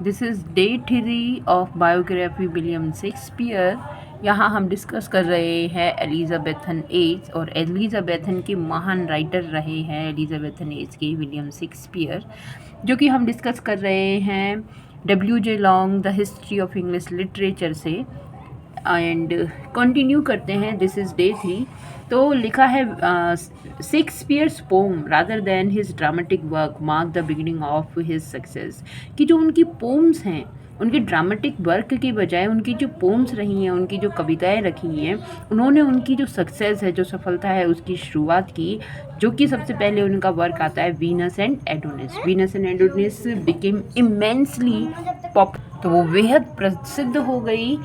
This is day 3 of biography William Shakespeare. यहाँ हम discuss कर रहे हैं एलिजाबेथन एज, और एलिजाबेथन के महान राइटर रहे हैं एलिजाबेथन एज के विलियम शेक्सपियर, जो कि हम डिस्कस कर रहे हैं W.J. Long the history of English literature से। एंड कंटिन्यू करते हैं। This is day 3। तो लिखा है Shakespeare's poem rather than his dramatic work mark the beginning of his success. कि जो उनकी पोम्स हैं, उनके ड्रामेटिक वर्क के बजाय उनकी जो पोम्स रही हैं, उनकी जो कविताएं रखी हैं, उन्होंने उनकी जो सक्सेस है, जो सफलता है, उसकी शुरुआत की। जो कि सबसे पहले उनका वर्क आता है Venus and Adonis. Venus and Adonis became immensely pop, तो वो बेहद प्रसिद्ध हो गई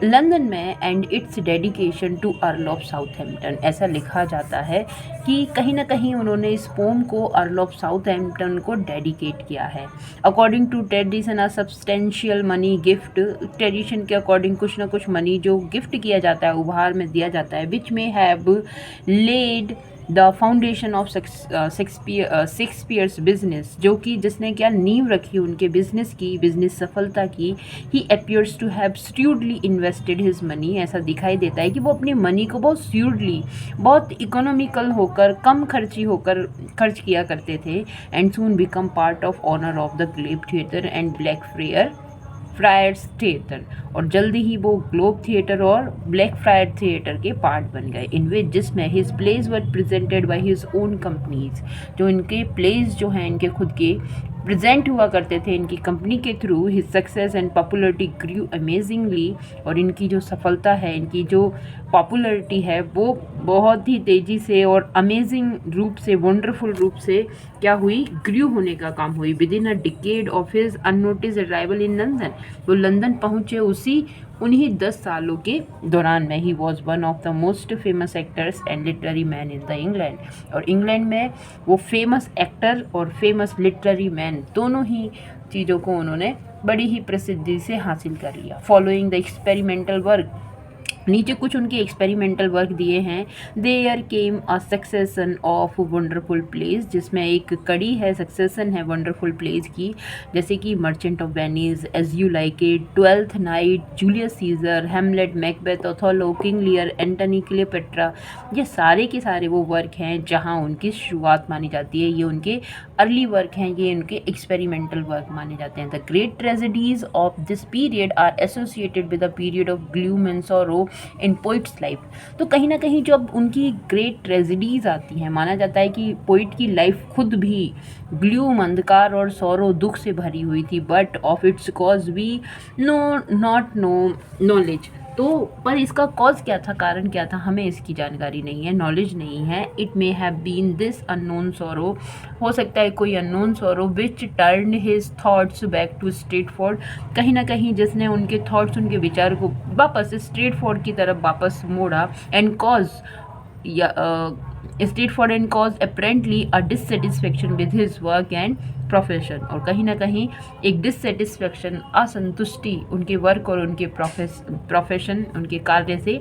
लंदन में। And its dedication to Earl of Southampton, ऐसा लिखा जाता है कि कहीं ना कहीं उन्होंने इस पोम को अर्ल ऑफ साउथहैम्पटन को डेडिकेट किया है। According to tradition a substantial money gift, tradition के अकॉर्डिंग कुछ ना कुछ मनी जो गिफ्ट किया जाता है, उपहार में दिया जाता है, विच में have led the foundation of Shakespeare's business, जो कि जिसने क्या नींव रखी उनके बिजनेस की, बिजनेस सफलता की। He appears to have studiously invested his money, ऐसा दिखाई देता है कि वो अपनी मनी को बहुत स्ट्यूडली, बहुत इकोनॉमिकल होकर, कम खर्ची होकर खर्च किया करते थे। And soon become part of honour of the Globe theatre and Black Friars theatre, और जल्दी ही वो ग्लोब थिएटर और ब्लैक फ्रायर थिएटर के पार्ट बन गए। इन विच, जिसमें his plays were presented by his own companies, जो इनके प्लेज जो हैं इनके खुद के प्रेजेंट हुआ करते थे इनकी कंपनी के थ्रू। His success and popularity grew amazingly, और इनकी जो सफलता है, इनकी जो पॉपुलरिटी है, वो बहुत ही तेज़ी से और अमेजिंग रूप से, वंडरफुल रूप से क्या हुई, ग्रू होने का काम हुई। With in a decade of his unnoticed arrival in London, वो लंदन पहुँचे उन्हीं 10 सालों के दौरान में। He was one of the most famous actors and literary man in the England, और इंग्लैंड में वो फेमस एक्टर और फेमस लिटरेरी मैन, दोनों ही चीज़ों को उन्होंने बड़ी ही प्रसिद्धि से हासिल कर लिया। फॉलोइंग द एक्सपेरिमेंटल वर्क, नीचे कुछ उनके एक्सपेरिमेंटल वर्क दिए हैं। There came a succession of wonderful plays, जिसमें एक कड़ी है, सक्सेसन है वंडरफुल प्लेस की, जैसे कि Merchant of Venice, As you like It, Twelfth Night, Julius Caesar, Hamlet, Macbeth, Othello, King Lear, Antony, Cleopatra. ये सारे के सारे वो वर्क हैं जहाँ उनकी शुरुआत मानी जाती है। ये उनके अर्ली वर्क हैं, ये उनके एक्सपेरिमेंटल वर्क माने जाते हैं। The great tragedies of this period are associated with the period of gloom and sorrow in poet's life. तो कहीं ना कहीं जब उनकी ग्रेट ट्रेजेडीज आती हैं, माना जाता है कि पोइट की लाइफ खुद भी ग्लूम, अंधकार और सौरो, दुख से भरी हुई थी। But of its cause we know not no knowledge, तो पर इसका कॉज क्या था, कारण क्या था, हमें इसकी जानकारी नहीं है, नॉलेज नहीं है। It may have been this unknown sorrow, हो सकता है कोई unknown sorrow which turn his thoughts back to Stratford, कहीं ना कहीं जिसने उनके थॉट्स, उनके विचार को वापस स्ट्रेटफोर्ड की तरफ वापस मोड़ा। एंड कॉज या Stratford and cause apparently a dissatisfaction with his work and profession, और कहीं ना कहीं एक डिससेटिस्फेक्शन, असंतुष्टि उनके वर्क और उनके प्रोफेशन, उनके कार्य से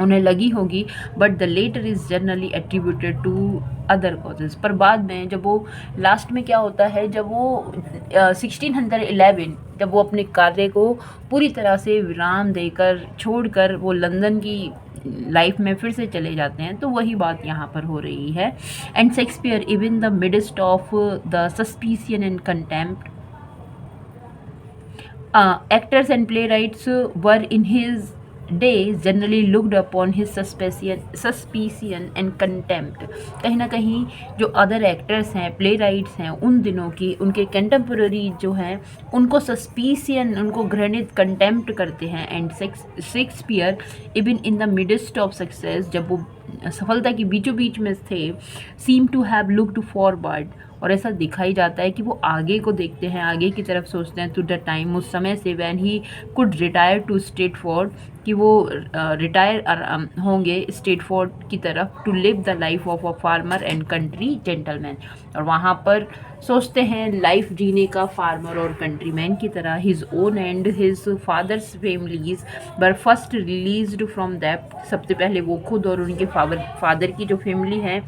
उन्हें लगी होगी। But the latter is generally attributed to other causes, पर बाद में जब वो लास्ट में क्या होता है, जब वो 1611, जब वो अपने कार्य को पूरी तरह से विराम देकर, छोड़कर वो लंदन की लाइफ में फिर से चले जाते हैं, तो वही बात यहाँ पर हो रही है। And Shakespeare even the midst of the suspicion and contempt, actors and playwrights were in his day generally looked upon his suspicion and contempt। कहीं ना कहीं जो अदर एक्टर्स हैं, प्ले राइट्स हैं उन दिनों की, उनके कंटेम्प्रेरी जो हैं, उनको सस्पिशियन, उनको घृणित, कंटेम्प्ट करते हैं। And Shakespeare even in the midst of success, जब वो सफलता के बीचों बीच में थे, seem to have looked forward, और ऐसा दिखाई जाता है कि वो आगे को देखते हैं, आगे की तरफ सोचते हैं। टू द टाइम, उस समय से, when he could retire to Stratford, कि वो रिटायर होंगे स्ट्रेटफोर्ड की तरफ, to live the life of a farmer and country gentleman, और वहाँ पर सोचते हैं लाइफ जीने का फार्मर और कंट्रीमैन की तरह। His own and his father's families were first released from that, सबसे पहले वो खुद और उनके फादर की जो फैमिली है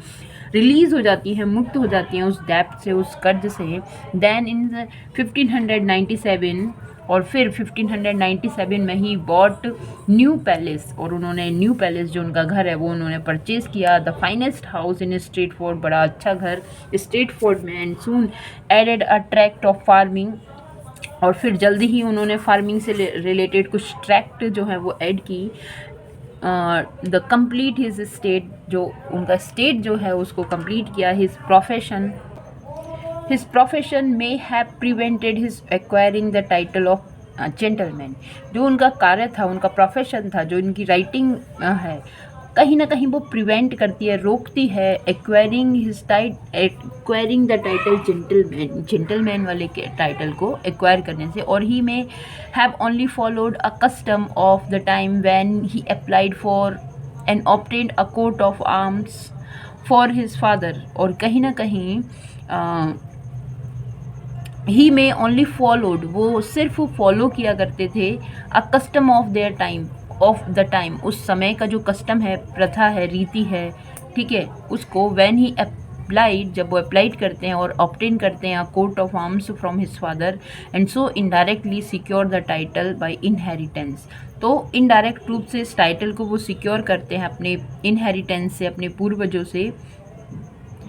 रिलीज़ हो जाती हैं, मुक्त हो जाती हैं उस डेब्ट से, उस कर्ज से। देन इन 1597 और फिर 1597 में ही बॉट न्यू पैलेस, और उन्होंने न्यू पैलेस जो उनका घर है वो उन्होंने परचेज़ किया, the finest house in Stratford, बड़ा अच्छा घर स्ट्रेटफोर्ड में। And soon added a tract of farming, और फिर जल्दी ही उन्होंने फार्मिंग से रिलेटेड कुछ ट्रैक्ट जो है वो ऐड की। द कंप्लीट हिज स्टेट, जो उनका स्टेट जो है उसको कंप्लीट किया। His profession may have prevented his acquiring the title of gentleman, जो उनका कार्य था, उनका प्रोफेशन था, जो इनकी राइटिंग है, कहीं ना कहीं वो प्रिवेंट करती है, रोकती है acquiring the title gentleman, gentleman वाले के टाइटल को एक्वायर करने से। और he may have only followed a custom of the time when he applied for and obtained a coat of arms for his father, और कहीं ना कहीं ही में ओनली फॉलोड, वो सिर्फ फॉलो किया करते थे अ custom of their time, of the time, उस समय का जो कस्टम है, प्रथा है, रीति है, ठीक है, उसको व्हेन ही अप्लाइड, जब वो अप्लाइड करते हैं और ऑब्टेन करते हैं coat of arms from his father, and so indirectly secure the title by inheritance, तो इनडायरेक्ट रूप से इस टाइटल को वो सिक्योर करते हैं अपने इनहेरिटेंस से, अपने पूर्वजों से।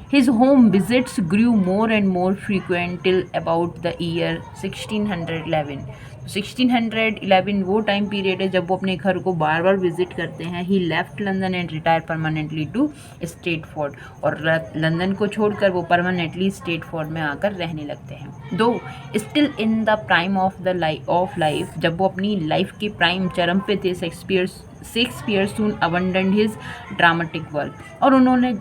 His home visits grew more and more frequent till about the year 1611. 1611 वो टाइम पीरियड है जब वो अपने घर को बार बार विजिट करते हैं। He left London and retire permanently to Stratford, और लंदन को छोड़कर वो परमानेंटली स्ट्रेटफोर्ड में आकर रहने लगते हैं। दो still in the prime of life, जब वो अपनी लाइफ के प्राइम चरम पे थे, शेक्सपियर सून अबंडन्ड हिज ड्रामेटिक वर्क, और उन्होंने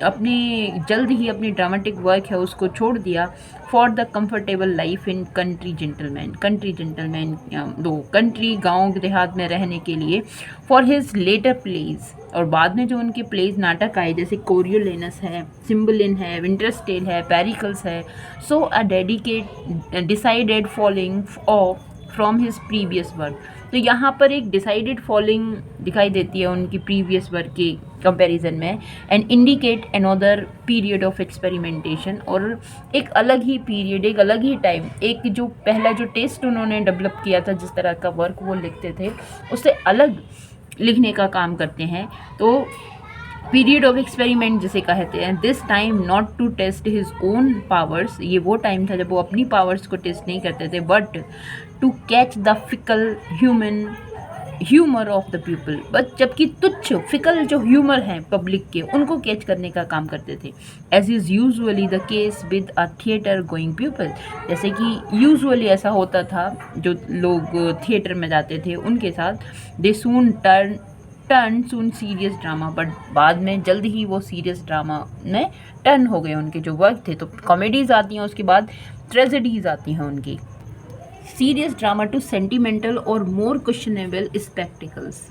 जल्द ही अपनी ड्रामेटिक वर्क है उसको छोड़ दिया for the comfortable life in country gentleman, country गांव देहात में रहने के लिए। फॉर हिज लेटर प्लेज, और बाद में जो उनके प्लेज नाटक आए, जैसे कोरियोलेनस है, सिम्बलिन है, विंटर्स टेल है, पेरिकल्स है, so a decided following off from his previous work, तो यहाँ पर एक डिसाइडेड फॉलोइंग दिखाई देती है उनकी प्रीवियस वर्क के कंपैरिजन में। And indicate another period of experimentation, और एक अलग ही पीरियड, एक अलग ही टाइम, एक जो पहला जो टेस्ट उन्होंने डेवलप किया था, जिस तरह का वर्क वो लिखते थे उससे अलग लिखने का काम करते हैं। तो पीरियड ऑफ एक्सपेरिमेंट जिसे कहते हैं, this time not to test his own powers, ये वो टाइम था जब वो अपनी पावर्स को टेस्ट नहीं करते थे, but to catch the fickle humour of the people, but जबकि तुच्छ फिकल जो ह्यूमर हैं पब्लिक के, उनको कैच करने का काम करते थे। As is usually the case with a theatre going people, जैसे कि यूजुअली ऐसा होता था जो लोग थिएटर में जाते थे उनके साथ। दे सून टर्न सीरियस ड्रामा, बट बाद में जल्द ही वो सीरियस ड्रामा में टर्न हो गए उनके जो वर्क थे। तो कॉमेडीज़ आती हैं, उसके बाद ट्रेजेडीज़ आती हैं उनकी। सीरियस ड्रामा टू सेंटिमेंटल और मोर क्वेश्चनेबल स्पेक्टिकल्स,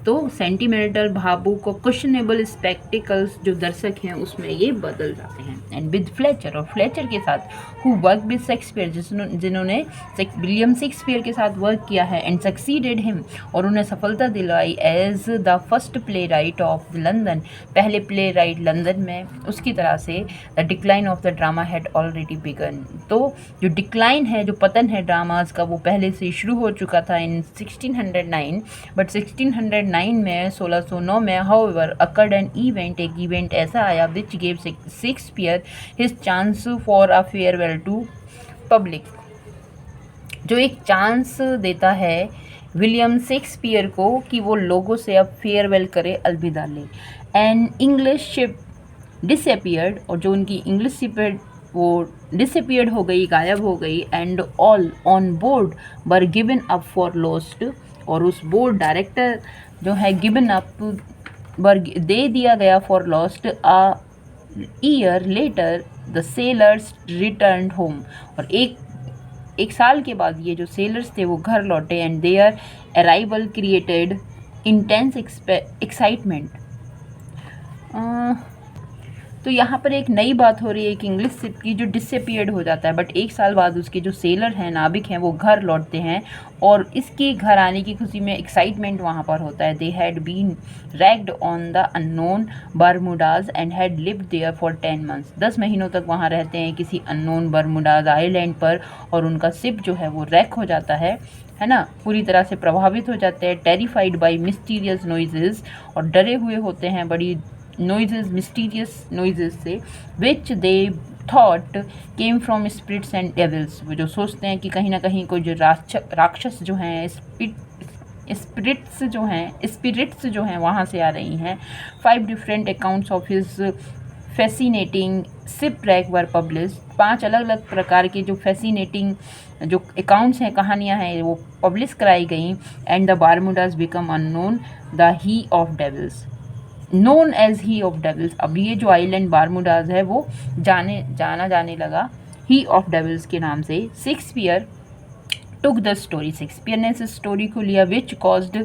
तो सेंटिमेंटल भावुक को क्वेश्चनेबल स्पेक्टिकल्स जो दर्शक हैं उसमें ये बदल जाते हैं। एंड विद फ्लेचर, और फ्लेचर के साथ हु वर्क विद शेक्सपियर, जिन्होंने विलियम शेक्सपियर के साथ वर्क किया है, एंड सक्सीडेड हिम, और उन्हें सफलता दिलाई as the first playwright of London, पहले प्ले राइट लंदन में, उसकी तरह से the decline of the drama had already begun, तो जो डिक्लाइन है, जो पतन है ड्रामाज का, वो पहले से शुरू हो चुका था इन 1609, बट 1609 में 1609 में हाउएवर अकर्ड एन इवेंट, एक इवेंट ऐसा आया which gave Shakespeare his chance for a farewell to public, जो एक चांस देता है विलियम शेक्सपियर को कि वो लोगों से अब फेयरवेल करे, अलविदा ले। एंड इंग्लिश शिप डिसअपियर्ड, और जो उनकी इंग्लिश शिप वो डिसअपियर्ड हो गई, गायब हो गई। And all on board were given up for lost, और उस बोर्ड डायरेक्टर जो है गिवन अप वर दे दिया गया for lost. A year later the sellers return home, और एक साल के बाद ये जो सेलर्स थे वो घर लौटे। And there arrival created intense excitement, तो यहाँ पर एक नई बात हो रही है, एक इंग्लिश शिप की जो डिसअपियर्ड हो जाता है, बट 1 साल बाद उसके जो सेलर हैं, नाविक हैं, वो घर लौटते हैं और इसके घर आने की खुशी में एक्साइटमेंट वहाँ पर होता है। They had been wrecked on the unknown Bermudas and had lived there for 10 months. 10 महीनों तक वहाँ रहते हैं किसी अननोन बर्मुडाज आइलैंड पर, और उनका शिप जो है वो रैक हो जाता है ना, पूरी तरह से प्रभावित हो जाते हैं। टेरिफाइड बाई मिस्टीरियस नॉइजेज, और डरे हुए होते हैं बड़ी नॉइजेज, मिस्टीरियस नॉइजेज से, which they thought came from spirits and devils. वो जो सोचते हैं कि कहीं ना कहीं कोई जो राक्षस जो हैं, स्पिरिट्स जो हैं वहाँ से आ रही हैं। 5 different accounts of his fascinating shipwreck were published. 5 अलग अलग प्रकार के जो फैसिनेटिंग जो अकाउंट्स हैं, कहानियाँ हैं, वो पब्लिश कराई गई। And the Bermudas become unknown the he of devils, known as he of devils. अब ये जो आइलैंड बारमूडाज है वो जाना जाने लगा ही ऑफ डेविल्स के नाम से। Shakespeare took the story, Shakespeare ने इस स्टोरी को लिया, which caused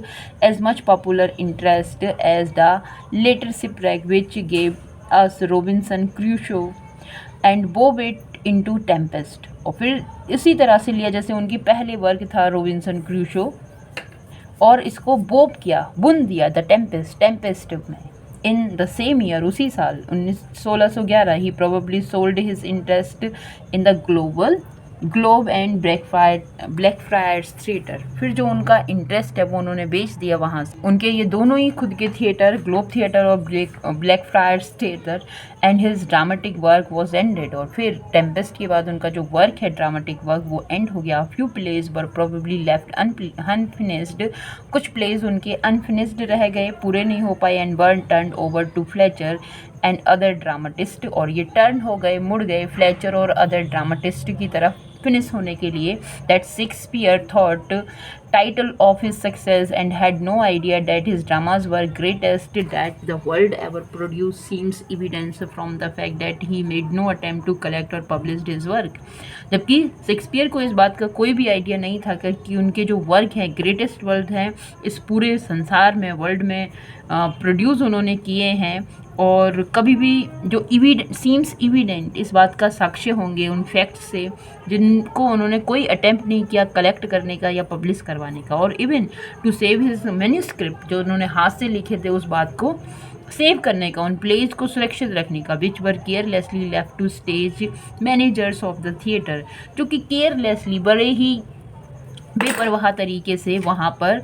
as much popular interest as the latter shipwreck which gave us Robinson Crusoe and wove it into Tempest. और फिर इसी तरह से लिया जैसे उनकी पहले वर्क था रॉबिन्सन क्रूसो, और इसको बोब किया, बुन दिया द टेम्पेस्ट में। इन द सेम ईयर, उसी साल 1611, he probably sold his interest in the Globe and Blackfriars theatre. फिर जो उनका इंटरेस्ट है वो उन्होंने बेच दिया वहाँ से। उनके ये दोनों ही खुद के थिएटर, ग्लोब थिएटर और Blackfriars theatre, and his dramatic work was ended. और फिर टेम्पेस्ट के बाद उनका जो वर्क है ड्रामेटिक वर्क वो एंड हो गया। Few plays were probably left unfinished, कुछ प्लेज उनके अनफिनिश्ड रह गए, पूरे नहीं हो पाए। And were turn over to Fletcher and other dramatist, और ये टर्न हो गए, मुड़ गए फ्लेचर और अदर ड्रामाटिस्ट की तरफ फिनिश होने के लिए। That Shakespeare thought title of his success and had no idea that his dramas were greatest that the world ever produce, seems evidence from the fact that he made no attempt to collect और publish his work. जबकि Shakespeare को इस बात का कोई भी idea नहीं था कि उनके जो वर्क हैं ग्रेटेस्ट वर्क हैं इस पूरे संसार में, वर्ल्ड में प्रोड्यूस उन्होंने किए हैं, और कभी भी जो सीम्स एविडेंट इस बात का साक्ष्य होंगे उन फैक्ट से जिनको उन्होंने कोई अटेम्प्ट नहीं किया कलेक्ट करने का या पब्लिश करवाने का। और even to save his manuscript, जो उन्होंने हाथ से लिखे थे उस बात को सेव करने का, उन प्लेज को सुरक्षित रखने का, which were carelessly left to stage managers of the theatre, जो कि केयरलेसली बड़े ही बेपरवाह तरीके से वहाँ पर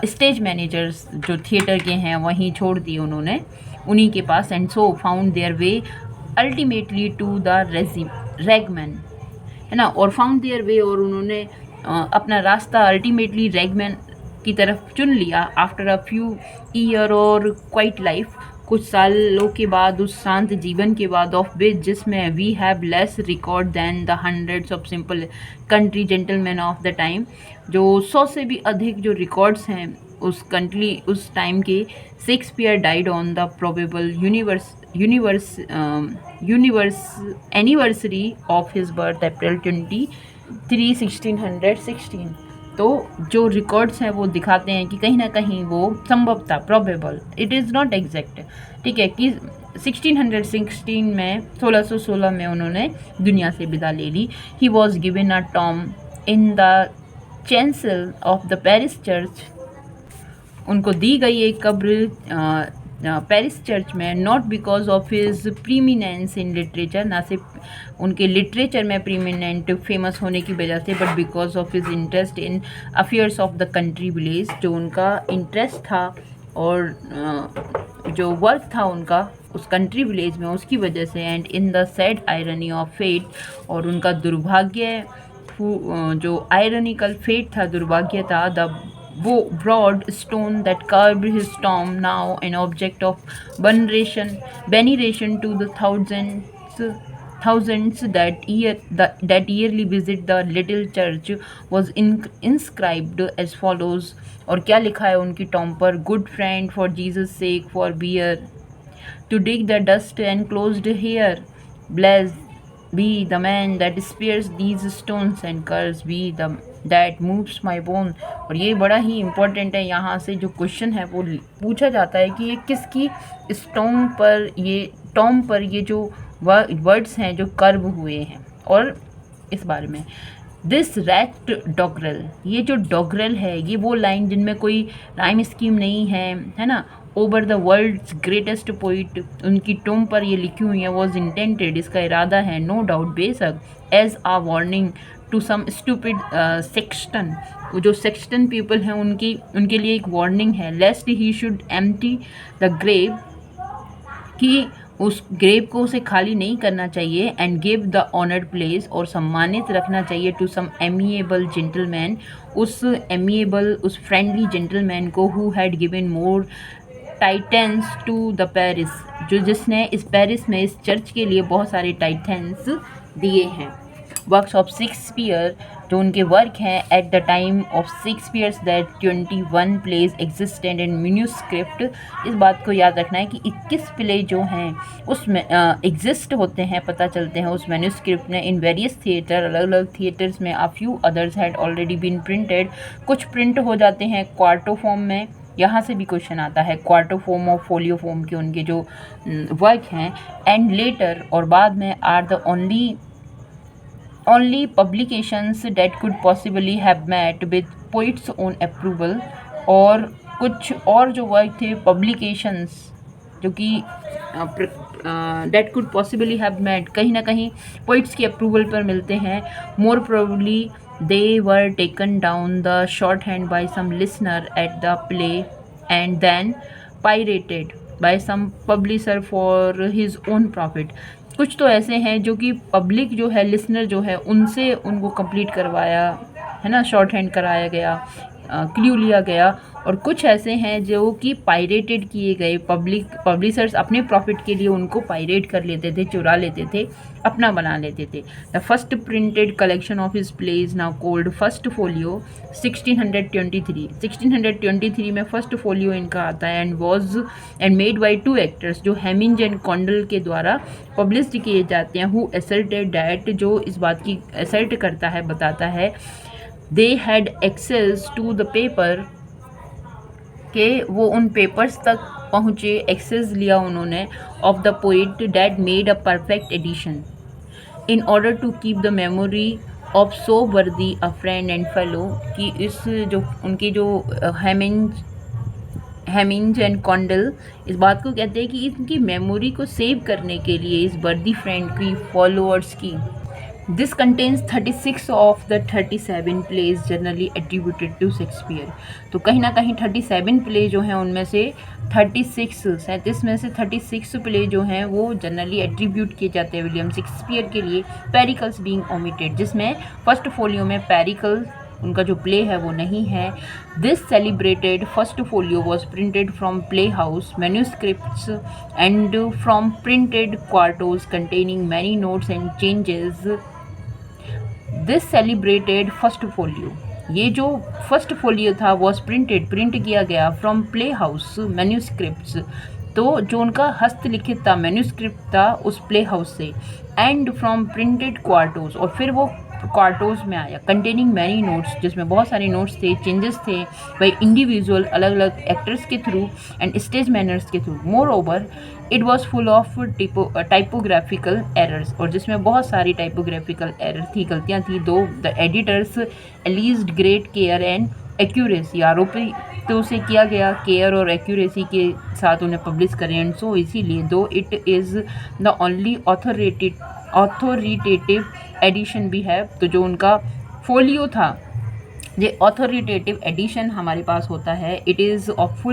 स्टेज मैनेजर्स जो थिएटर के हैं वहीं छोड़ दिए उन्होंने उन्हीं के पास। And so found their way ultimately to the ragman, है ना, और फाउंड देयर वे, और उन्होंने अपना रास्ता अल्टीमेटली रैगमैन की तरफ चुन लिया। आफ्टर अ फ्यू ईयर और क्वाइट लाइफ, कुछ सालों के बाद, उस शांत जीवन के बाद, ऑफ विच जिसमें we have less record than the hundreds of simple country gentleman of the time, जो 100 से भी अधिक जो रिकॉर्ड्स हैं उस टाइम के। Shakespeare died on the probable anniversary of his birth April 23, 1616। तो जो रिकॉर्ड्स हैं वो दिखाते हैं कि कहीं ना कहीं वो संभव था, probable, it is not exact, ठीक है, कि 1616 में 1616 में उन्होंने दुनिया से विदा ले ली। He was given a tomb in the chancel of the parish church, उनको दी गई एक कब्र पेरिस चर्च में, not because of his preeminence in literature, ना सिर्फ उनके लिटरेचर में प्रीमिनेंट फेमस होने की वजह से, but because of his interest in affairs of the country village, जो उनका इंटरेस्ट था और जो वर्क था उनका उस कंट्री विलेज में, उसकी वजह से। And in the sad irony of fate, और उनका दुर्भाग्य जो आयरनिकल फेट था, दुर्भाग्य था, the broad stone that carved his tomb, now an object of veneration to the thousands that yearly visit the little church, was inscribed as follows। और क्या लिखा है उनकी टॉम पर? Good friend, for Jesus sake, forbear to dig the dust enclosed here, blessed be the man that spares these stones, and cursed be the that moves my bone। और ये बड़ा ही important है, यहाँ से जो question है वो पूछा जाता है कि ये किसकी स्टोन पर ये टॉम पर ये जो वर्ड्स हैं जो कर्व हुए हैं। और इस बारे में दिस रैट डॉगरल, ये जो डॉगरल है ये वो लाइन जिनमें कोई राइम स्कीम नहीं है ना। Over the world's greatest poet, उनकी टोम पर ये लिखी हुई है। वॉज इंटेंटेड, इसका इरादा है नो डाउट बेशक, as a warning to some stupid sexton, जो सेक्सटन पीपल हैं उनके लिए एक वार्निंग है। Lest he should empty the grave, कि उस ग्रेव को उसे खाली नहीं करना चाहिए। And give the honoured place, और सम्मानित रखना चाहिए टू सम एमिएबल जेंटलमैन, उस एमिएबल उस फ्रेंडली जेंटलमैन को who had given more tithes to the parish, जो जिसने इस पेरिस में इस चर्च के लिए बहुत सारे टाइटेंस दिए हैं। वर्क्स ऑफ शेक्सपियर, जो उनके वर्क हैं at the time of Shakespeare's that 21 plays existed in manuscript. इस बात को याद रखना है कि 21 प्ले जो हैं उसमें एग्जिस्ट होते हैं, पता चलते हैं उस मैन्युस्क्रिप्ट में इन वेरियस थिएटर, अलग अलग थिएटर्स में। A few others had already been printed, कुछ प्रिंट हो जाते हैं क्वार्टो फॉर्म में। यहाँ से भी क्वेश्चन आता है क्वार्टो फॉर्म और फोलियो फॉर्म के उनके जो वर्क हैं। एंड लेटर, और बाद में, are the only publications that could possibly have met with poets own approval, और कुछ और जो वर्क थे publications जो कि that could possibly have met कहीं ना कहीं poets की अप्रूवल पर मिलते हैं। more probably they were taken down the shorthand by some listener at the play and then pirated by some publisher for his own profit। कुछ तो ऐसे हैं जो कि पब्लिक जो है, लिसनर जो है, उनसे उनको कंप्लीट करवाया है ना, शॉर्ट हैंड कराया गया, क्ल्यू लिया गया। और कुछ ऐसे हैं जो कि पायरेटेड किए गए, पब्लिशर्स अपने प्रॉफिट के लिए उनको पायरेट कर लेते थे, चुरा लेते थे, अपना बना लेते थे। The first printed collection of his plays now called First Folio 1623 में फर्स्ट फोलियो इनका आता है। एंड मेड बाई 2 एक्टर्स, जो हेमिंज एंड कॉन्डल के द्वारा पब्लिश्ड किए जाते हैं। हु असर्टेड दैट, जो इस बात की असर्ट करता है, बताता है, they had access to the paper, के वो उन पेपर्स तक पहुँचे, एक्सेस लिया उन्होंने, of the poet that made a perfect edition in order to keep the memory of so worthy a friend and fellow, कि इस जो उनके जो हेमिंज एंड कॉन्डल इस बात को कहते हैं कि इनकी मेमोरी को सेव करने के लिए, इस वर्दी फ्रेंड की, फॉलोअर्स की। This contains 36 of the 37 plays generally attributed to Shakespeare. तो कहीं ना कहीं 37 प्ले जो हैं उनमें से 37 में से 36 प्ले जो हैं वो जनरली एट्रीब्यूट किए जाते हैं विलियम शेक्सपियर के लिए। पेरिकल्स बीइंग ओमिटेड, जिसमें फर्स्ट फोलियो में पेरिकल्स उनका जो प्ले है वो नहीं है। This celebrated first folio was printed from playhouse manuscripts and from printed quartos containing many notes and changes. This celebrated first folio, ये जो फर्स्ट फोलियो था वॉज प्रिंट किया गया फ्रॉम प्ले हाउस मैन्यूस्क्रिप्ट्स, तो जो उनका हस्तलिखित था मैन्यूस्क्रिप्ट था उस प्ले हाउस से। एंड फ्रॉम प्रिंटेड क्वार्टोज, और फिर वो क्वार्टोज में आया। कंटेनिंग मैनी नोट्स, जिसमें बहुत सारे नोट्स थे, चेंजेस थे बाई इंडिविजुअल, अलग अलग एक्टर्स के थ्रू, एंड स्टेज मैनर्स के through. More over it was full of typographical errors, और जिसमें बहुत सारी टाइपोग्राफिकल एरर थी, गलतियाँ थी। Though the editors alleged great care and accuracy, आरोपी तो उसे किया गया केयर और एक्यूरेसी के साथ उन्हें पब्लिश करें। एंड सो इसीलिए though it is the only authoritative edition भी है, तो जो उनका फोलियो था, ये ऑथोरिटेटिव एडिशन हमारे पास होता है। It is of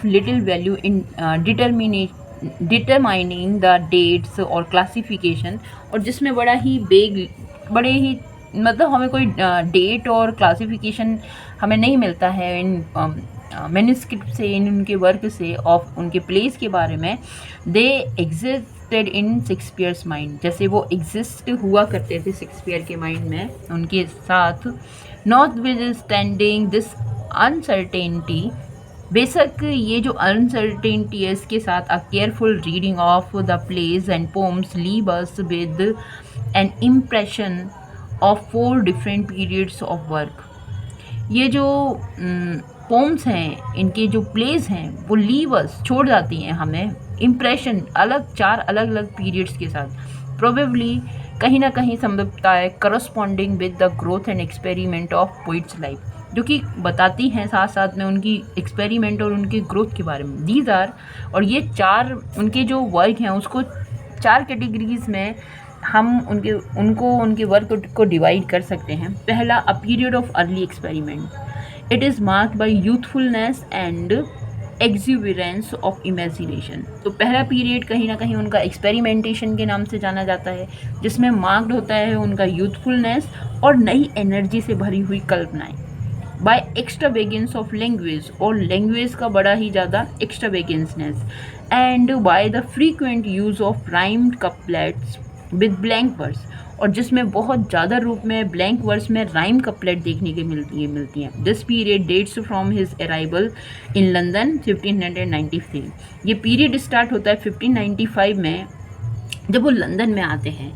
little value in determining the dates और क्लासिफिकेशन, और जिसमें बड़े ही मतलब हमें कोई डेट और क्लासिफिकेशन हमें नहीं मिलता है इन मैन्युस्क्रिप्ट से, इन उनके वर्क से, ऑफ उनके प्लेस के बारे में। दे एग्जिस्टेड इन शेक्सपियर्स माइंड, जैसे वो एग्जिस्ट हुआ करते थे शेक्सपियर के माइंड में उनके साथ। Not with standing this uncertainty, बेशक ये जो अनसर्टेनिटी है इसके साथ, अ careful reading of the plays and poems leave us with an impression of 4 different periods of work. ये जो पोम्स हैं, इनके जो प्लेस हैं, वो लीव अस छोड़ जाती हैं हमें इम्प्रेशन अलग 4 अलग अलग पीरियड्स के साथ प्रोबेबली कहीं ना कहीं संभवता है corresponding with the growth and experiment of poets life, जो कि बताती हैं साथ साथ में उनकी एक्सपेरिमेंट और उनके ग्रोथ के बारे में। दीज आर, और ये 4 उनके जो वर्क हैं उसको 4 कैटेगरीज में हम उनके वर्क को डिवाइड कर सकते हैं। पहला, अ period of early experiment. It is marked by youthfulness and exuberance of imagination. तो पहला पीरियड कहीं ना कहीं उनका एक्सपेरिमेंटेशन के नाम से जाना जाता है, जिसमें मार्क्ड होता है उनका यूथफुलनेस और नई एनर्जी से भरी हुई कल्पनाएं। बाय एक्स्ट्रावेगेंस ऑफ लैंग्वेज, और लैंग्वेज का बड़ा ही ज़्यादा extravagantness, and by the frequent use of rhymed couplets with blank verse, और जिसमें बहुत ज़्यादा रूप में ब्लैंक वर्स में राइम कपलेट देखने के मिलती हैं। This period dates from his arrival in London 1593। ये पीरियड स्टार्ट होता है 1595 में, जब वो लंदन में आते हैं।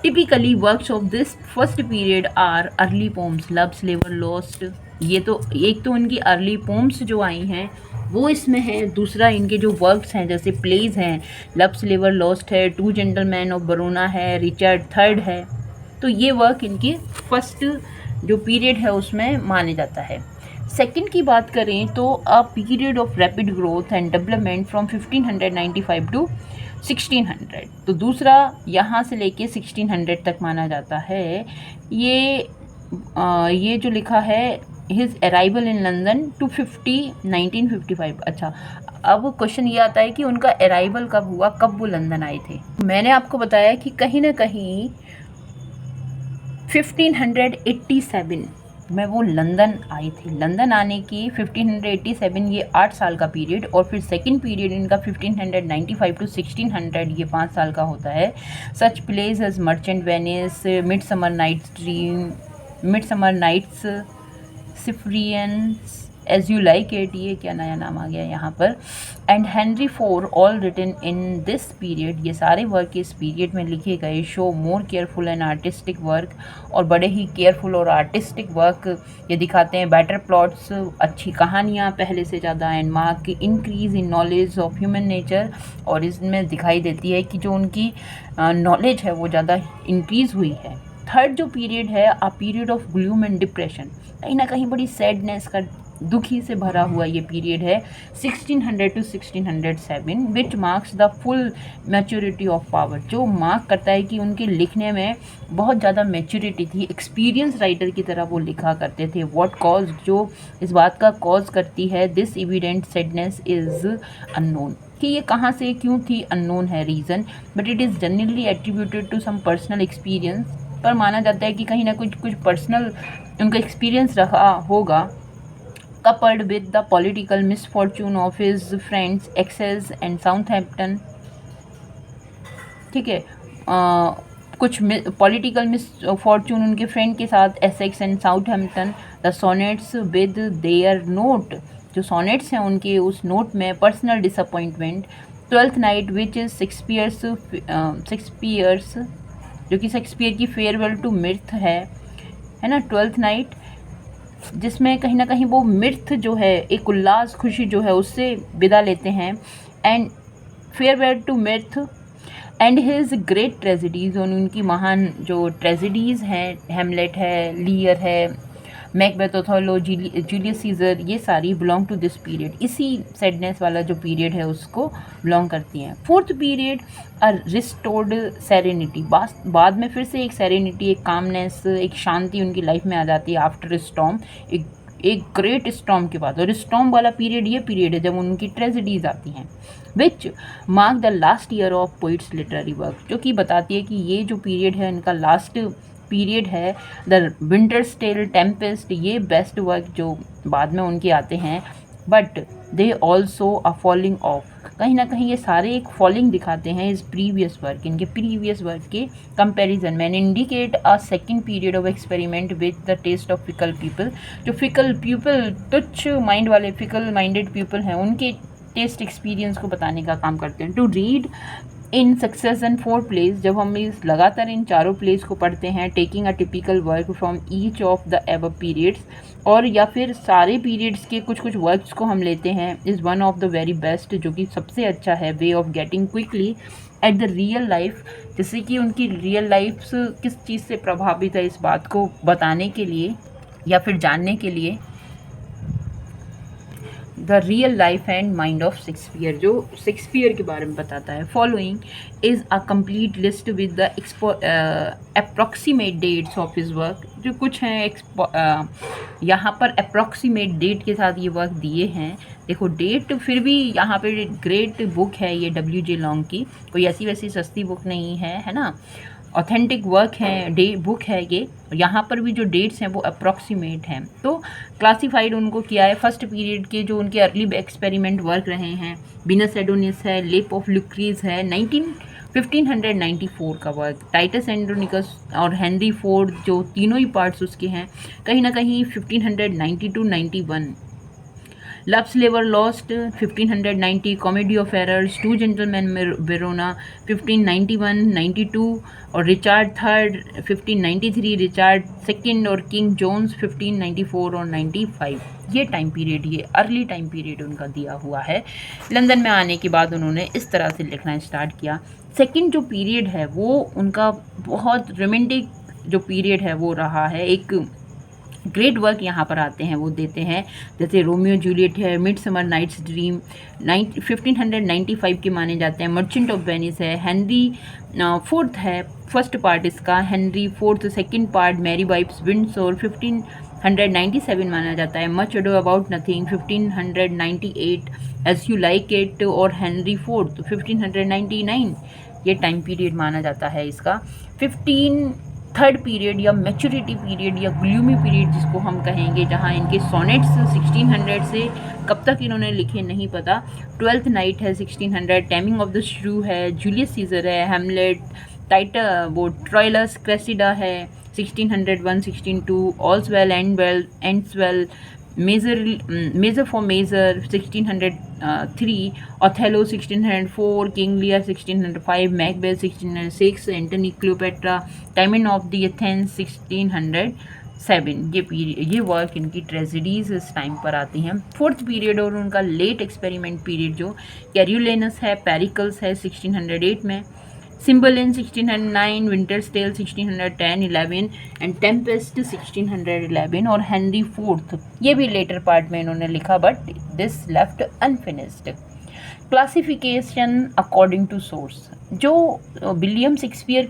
Typically works of this first period are early poems, love's स्लेवर लॉस्ट। ये तो एक तो उनकी अर्ली पोम्स जो आई हैं वो इसमें है, दूसरा इनके जो वर्क्स हैं जैसे प्लेज हैं, लव स्लेवर लॉस्ट है, टू जेंटलमैन ऑफ बरोना है, रिचर्ड थर्ड है। तो ये वर्क इनके फर्स्ट जो पीरियड है उसमें माने जाता है। सेकंड की बात करें तो a period of rapid growth and development from 1595 to 1600। तो दूसरा यहाँ से लेके 1600 तक माना जाता है। ये जो लिखा है his arrival in London to 1955। अच्छा, अब क्वेश्चन ये आता है कि उनका अराइवल कब हुआ, कब वो लंदन आए थे। मैंने आपको बताया कि कहीं ना कहीं 1587 में वो लंदन आई थी। लंदन आने की 1587 ये 8 साल का पीरियड, और फिर सेकंड पीरियड इनका 1595 टू 1600 ये 5 साल का होता है। Such plays as merchant Venice, midsummer night's, सिफ्रियंस, एज यू लाइक इट, ये क्या नया नाम आ गया यहाँ पर, and Henry four, all written in this period. ये सारे वर्क इस पीरियड में लिखे गए। Show more careful and artistic work, और बड़े ही केयरफुल और आर्टिस्टिक वर्क ये दिखाते हैं। बेटर प्लॉट्स, अच्छी कहानियाँ पहले से ज़्यादा, and mark increase in knowledge of human nature, और इसमें दिखाई देती है कि जो उनकी नॉलेज है वो ज़्यादा इंक्रीज़ हुई है। थर्ड जो पीरियड है, अ period of gloom and depression, कहीं ना कहीं बड़ी सैडनेस का, दुखी से भरा हुआ ये पीरियड है 1600 to 1607, which marks the full maturity of power, जो मार्क करता है कि उनके लिखने में बहुत ज़्यादा मैच्योरिटी थी। एक्सपीरियंस राइटर की तरह वो लिखा करते थे। व्हाट कॉज, जो इस बात का कॉज करती है, this evident sadness is unknown, कि ये कहाँ से क्यों थी अननोन है reason, but it is generally attributed to some personal experience, पर माना जाता है कि कहीं ना कुछ पर्सनल उनका एक्सपीरियंस रहा होगा। Coupled with the political misfortune of his friends Essex and Southampton, ठीक है, कुछ पॉलिटिकल मिसफॉर्चून उनके फ्रेंड के साथ, Essex and Southampton. The sonnets with their note, जो सोनेट्स हैं उनके उस नोट में personal disappointment. Twelfth Night which is Shakespeare's, जो कि शेक्सपियर की फेयरवेल टू मिर्थ है ना, ट्वेल्थ नाइट, जिसमें कहीं ना कहीं वो मिर्थ जो है, एक उल्लास खुशी जो है उससे विदा लेते हैं। And farewell to mirth and his great tragedies, और उनकी महान जो ट्रेजिडीज़ हैं, हेमलेट है, लियर है, मैकबेथ, ओथेलो, जूलियस सीजर, ये सारी बिलोंग टू दिस पीरियड, इसी सैडनेस वाला जो पीरियड है उसको बिलोंग करती हैं। फोर्थ पीरियड, अ रिस्टोर्ड सेरेनिटी, बाद में फिर से एक सेरेनिटी, एक कामनेस, एक शांति उनकी लाइफ में आ जाती है आफ्टर स्टॉर्म, एक ग्रेट स्टॉर्म के बाद। और स्टॉर्म वाला पीरियड ये पीरियड है जब उनकी ट्रेजिडीज आती हैं, which mark the last year of poets literary work, जो कि बताती है कि ये जो पीरियड है इनका लास्ट पीरियड है। द विंटर्स टेल, टेम्पेस्ट, ये बेस्ट वर्क जो बाद में उनके आते हैं। But they also a falling of, कहीं ना कहीं ये सारे एक फॉलिंग दिखाते हैं इस प्रीवियस वर्क, इनके प्रीवियस वर्क के कंपैरिजन में। Indicate a second period of experiment with the test of fickle people, जो फिकल पीपल, तुच्छ माइंड वाले फिकल माइंडेड पीपल हैं, उनके टेस्ट एक्सपीरियंस को बताने का काम करते हैं। To read in succession 4 plays, जब हम इस लगातार इन चारों प्लेस को पढ़ते हैं, taking a typical work from each of the above periods, और या फिर सारे पीरियड्स के कुछ कुछ वर्क्स को हम लेते हैं, is one of the very best, जो कि सबसे अच्छा है, way of getting quickly at the real life, जैसे कि उनकी रियल लाइफ किस चीज़ से प्रभावित है इस बात को बताने के लिए या फिर जानने के लिए। The real life and mind of Shakespeare, जो शेक्सपियर के बारे में बताता है। Following is a complete list with the approximate dates of his work, जो कुछ हैं यहाँ पर अप्रॉक्सीमेट डेट के साथ ये वर्क दिए हैं। देखो डेट फिर भी यहाँ पे ग्रेट बुक है ये W.J. लॉन्ग की, कोई ऐसी वैसी सस्ती बुक नहीं है ना, ऑथेंटिक वर्क है, बुक है ये। यहाँ पर भी जो डेट्स हैं वो अप्रॉक्सीमेट हैं। तो क्लासिफाइड उनको किया है फर्स्ट पीरियड के जो उनके अर्ली एक्सपेरिमेंट वर्क रहे हैं, विनस एडोनिस है, लेप ऑफ लुक्रीज है, 1594 का वर्क, टाइटस एंड्रोनिकस और हेनरी फोर्ड, जो तीनों ही पार्ट्स उसके हैं, कहीं ना कहीं 1590-91। लव स्लेवर lost 1590, comedy of errors, two gentleman Verona 1591-92, और रिचार्ड थर्ड 1593, रिचार्ड सेकंड और किंग जोन्स 1594 और 95। ये टाइम पीरियड, ये अर्ली टाइम पीरियड उनका दिया हुआ है। लंदन में आने के बाद उन्होंने इस तरह से लिखना स्टार्ट किया। सेकंड जो पीरियड है वो उनका बहुत रोमांटिक जो पीरियड है वो रहा है। एक ग्रेट वर्क यहाँ पर आते हैं वो देते हैं, जैसे रोमियो जूलियट है, मिडसमर नाइट्स ड्रीम 1595 के माने जाते हैं, मर्चेंट ऑफ वेनिस है, हेनरी फोर्थ है फर्स्ट पार्ट इसका, Henry fourth second part, merry wives Windsor 1597 माना जाता है, much ado about nothing 1598, as you like it और हेनरी फोर्थ 1599, ये टाइम पीरियड माना जाता है इसका। थर्ड पीरियड या मैच्योरिटी पीरियड या ग्लूमी पीरियड जिसको हम कहेंगे, जहाँ इनके सोनेट्स 1600 से कब तक इन्होंने लिखे नहीं पता। ट्वेल्थ नाइट है 1600, टेमिंग ऑफ द श्रू है, जूलियस सीजर है, हैमलेट, वो ट्रोइलस क्रेसिडा है 1601, 1602, all's well and well ends well, measure for measure 1603, Othello 1604, king Lear 1605, Macbeth 1606, Antony Cleopatra, Timon of the Athens 1607। ये वर्क इनकी tragedies इस time पर आती हैं। फोर्थ पीरियड और उनका लेट एक्सपेरिमेंट पीरियड जो कैरियोलेनस है, पेरिकल्स है 1608 में, Cymbeline 1609, Winter's Tale 1610-11 and Tempest 1611, और हेनरी फोर्थ ये भी लेटर पार्ट में इन्होंने लिखा but this left unfinished. Classification according to source, जो विलियम शेक्सपियर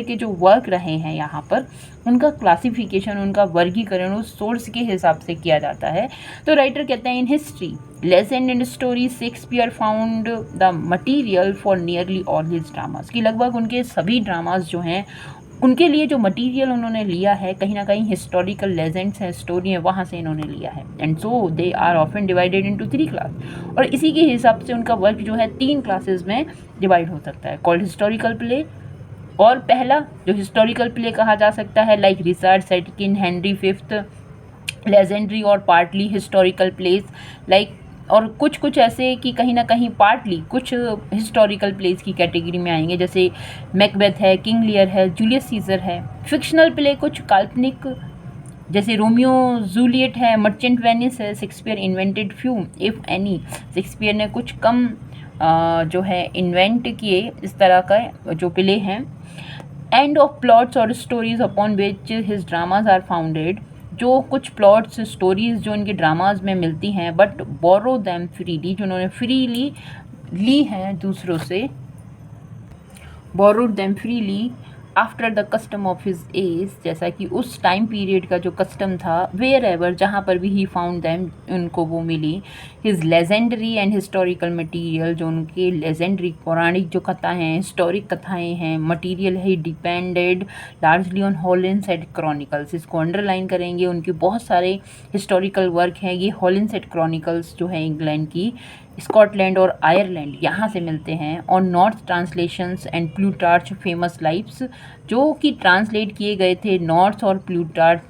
के जो वर्क रहे हैं यहाँ पर उनका क्लासिफिकेशन, उनका वर्गीकरण उस सोर्स के हिसाब से किया जाता है। तो राइटर कहते हैं in history, legend and story Shakespeare found the material for nearly all his dramas, कि लगभग उनके सभी ड्रामास जो हैं उनके लिए जो मटेरियल उन्होंने लिया है कहीं ना कहीं हिस्टोरिकल लेजेंड्स हैं, स्टोरी है, वहाँ से इन्होंने लिया है। And so they are often divided into 3 class, और इसी के हिसाब से उनका वर्क जो है 3 क्लासेस में डिवाइड हो सकता है, कॉल्ड हिस्टोरिकल प्ले। और पहला जो हिस्टोरिकल प्ले कहा जा सकता है लाइक रिचर्ड सेटकिन, हेनरी फिफ्थ, लेजेंडरी और पार्टली हिस्टोरिकल प्लेस लाइक, और कुछ ऐसे कि कहीं ना कहीं पार्टली कुछ हिस्टोरिकल प्लेस की कैटेगरी में आएंगे, जैसे मैकबेथ है, किंग लियर है, जूलियस सीजर है। फिक्शनल प्ले कुछ काल्पनिक, जैसे रोमियो जूलियट है, मर्चेंट वेनिस है, Shakespeare invented few if any, Shakespeare ने कुछ कम जो है इन्वेंट किए इस तरह का जो प्ले हैं। एंड ऑफ प्लॉट्स और stories upon which his dramas are founded, जो कुछ प्लॉट्स स्टोरीज जो इनके ड्रामाज में मिलती हैं बट बोरो दैम फ्रीली, जो उन्होंने फ्रीली ली हैं दूसरों से, borrowed them freely after the custom of his age, जैसा कि उस टाइम पीरियड का जो कस्टम था, वेयर एवर जहाँ पर भी ही फाउंड दैम उनको वो मिली। His legendary and historical material, जो उनके लेजेंडरी पौराणिक जो कथाएँ हैं, हिस्टोरिक कथाएँ हैं, मटीरियल है डिपेंडेड लार्जली ऑन हॉलिन्सेट क्रॉनिकल्स, इसको अंडरलाइन करेंगे, उनके बहुत सारे हिस्टोरिकल वर्क हैं। ये हॉलिन्सेट क्रॉनिकल्स जो है इंग्लैंड की, स्कॉटलैंड और आयरलैंड यहाँ से मिलते हैं, और North translations and Plutarch famous lives, जो कि ट्रांसलेट किए गए थे नॉर्थ और प्लूटार्च,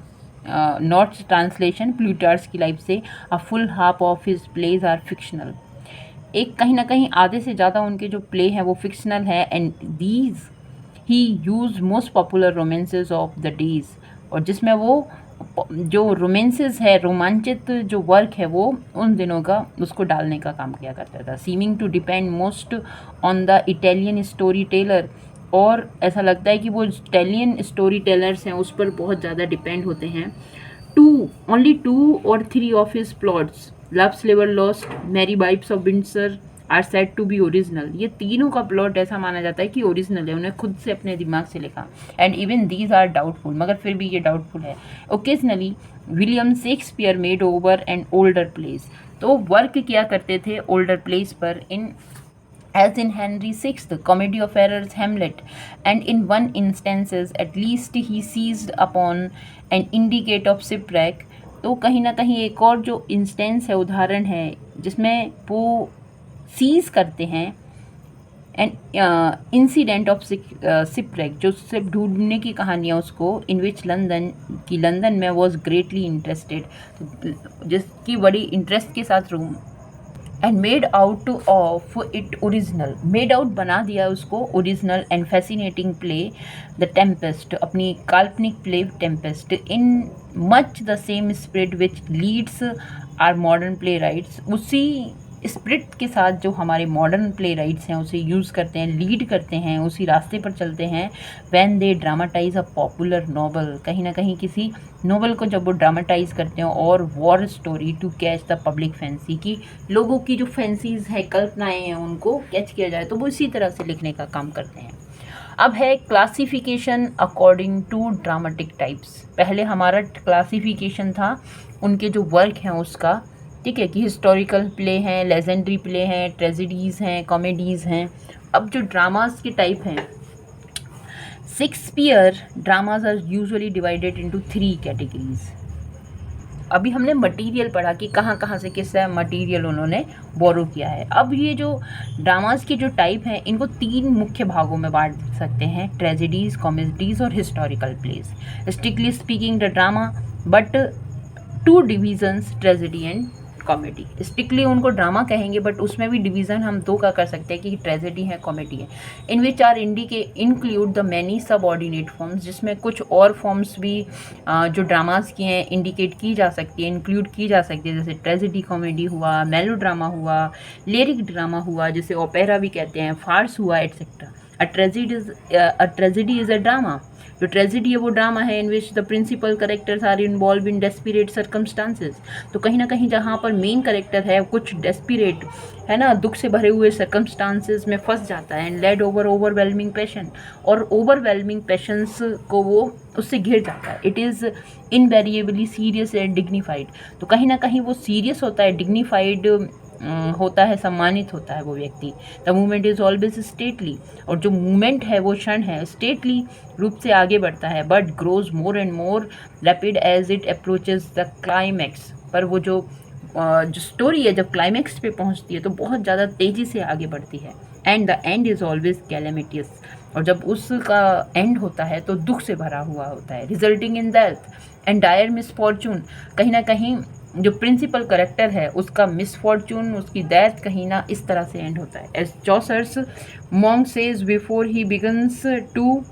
नॉर्थ ट्रांसलेशन प्लूटार्च की लाइफ से। A full half of his plays are fictional, एक कहीं ना कहीं आधे से ज़्यादा उनके जो प्ले हैं वो फिक्शनल है, and these he use most popular romances of the days, और जिसमें वो जो रोमांसेस है, रोमांचित जो वर्क है वो उन दिनों का उसको डालने का काम किया करता था। Seeming to depend most on the Italian storyteller, और ऐसा लगता है कि वो इटालियन स्टोरी टेलर्स हैं उस पर बहुत ज़्यादा डिपेंड होते हैं। Only 2 or 3 of his plots, Love Sliver Lost, Merry Wives of Windsor, are said to be original. ये तीनों का प्लॉट ऐसा माना जाता है कि ओरिजिनल है, उन्हें खुद से अपने दिमाग से लिखा। And even these are doubtful, मगर फिर भी ये डाउटफुल है। Occasionally William Shakespeare made over and older plays, तो वर्क किया करते थे ओल्डर प्लेस पर, इन as in Henry VI, Comedy of Errors, Hamlet, and in one instances at least he seized upon an indicate of shipwreck। तो कहीं ना कहीं एक और जो इंस्टेंस है, उदाहरण है, जिसमें वो सीज करते हैं एन इंसिडेंट ऑफ शिपरेक, जो सिप ढूंढने की कहानी है उसको, इन विच लंदन में वॉज ग्रेटली इंटरेस्टेड, जिसकी बड़ी इंटरेस्ट के साथ रूम, and made out of it original, made out बना दिया उसको original and fascinating play the Tempest, अपनी काल्पनिक play Tempest, in much the same spirit which leads our modern playwrights, उसी स्पिरिट के साथ जो हमारे मॉडर्न प्ले राइट्स हैं उसे यूज़ करते हैं, लीड करते हैं, उसी रास्ते पर चलते हैं। When they dramatise a popular novel, कहीं ना कहीं किसी नॉवल को जब वो ड्रामाटाइज करते हैं, और war story to catch the public fancy, की लोगों की जो फैंसीज है, कल्पनाएँ हैं, उनको कैच किया जाए, तो वो इसी तरह से लिखने का काम करते हैं। अब है classification according to dramatic types. पहले हमारा क्लासिफिकेशन था उनके जो वर्क हैं उसका, ठीक है, कि हिस्टोरिकल प्ले हैं, लेजेंडरी प्ले हैं, ट्रेजिडीज़ हैं, कॉमेडीज़ हैं। अब जो ड्रामास के टाइप हैं, Shakespeare dramas are usually divided into 3 categories. अभी हमने मटेरियल पढ़ा कि कहाँ कहाँ से किस मटेरियल उन्होंने बोरो किया है। अब ये जो ड्रामास के जो टाइप हैं, इनको 3 मुख्य भागों में बांट सकते हैं, ट्रेजिडीज़, कॉमेडीज़ और historical place. Strictly speaking the drama, but 2 divisions, tragedy and comedy. Strictly उनको ड्रामा कहेंगे, बट उसमें भी डिवीज़न हम 2 का कर सकते हैं कि ट्रेजेडी है, कॉमेडी है। In which are include the many subordinate forms, जिसमें कुछ और फॉर्म्स भी जो ड्रामास की हैं इंडिकेट की जा सकती है, इंक्लूड की जा सकती है, जैसे ट्रेजेडी कॉमेडी हुआ, मेलो ड्रामा हुआ, लिरिक ड्रामा हुआ, जिसे ओपेरा भी कहते हैं, फार्स हुआ, et cetera. A tragedy is a drama. जो ट्रेजिडी है वो ड्रामा है in which the principal characters are involve in desperate circumstances. तो कहीं ना कहीं जहाँ पर मेन करेक्टर है कुछ डेस्पिरेट है ना, दुख से भरे हुए सर्कमस्टांसेस में फंस जाता है, एंड लेड ओवरवेलमिंग पैशन, और ओवरवेलमिंग पैशंस को वो उससे घिर जाता है। It is invariably serious and dignified. तो कहीं ना कहीं वो सीरियस होता है, डिग्निफाइड होता है, सम्मानित होता है वो व्यक्ति। The movement is always stately, और जो मूवमेंट है वो क्षण है स्टेटली रूप से आगे बढ़ता है, but grows more and more rapid as it approaches the climax. पर वो जो स्टोरी है जब क्लाइमैक्स पे पहुंचती है तो बहुत ज़्यादा तेज़ी से आगे बढ़ती है। And the end is always calamitous, और जब उसका एंड होता है तो दुख से भरा हुआ होता है, resulting in death and dire misfortune. कहीं ना कहीं जो प्रिंसिपल करेक्टर है उसका मिसफॉर्चून, उसकी डेथ कहीं ना इस तरह से एंड होता है। As Chaucer's monk says before he begins to,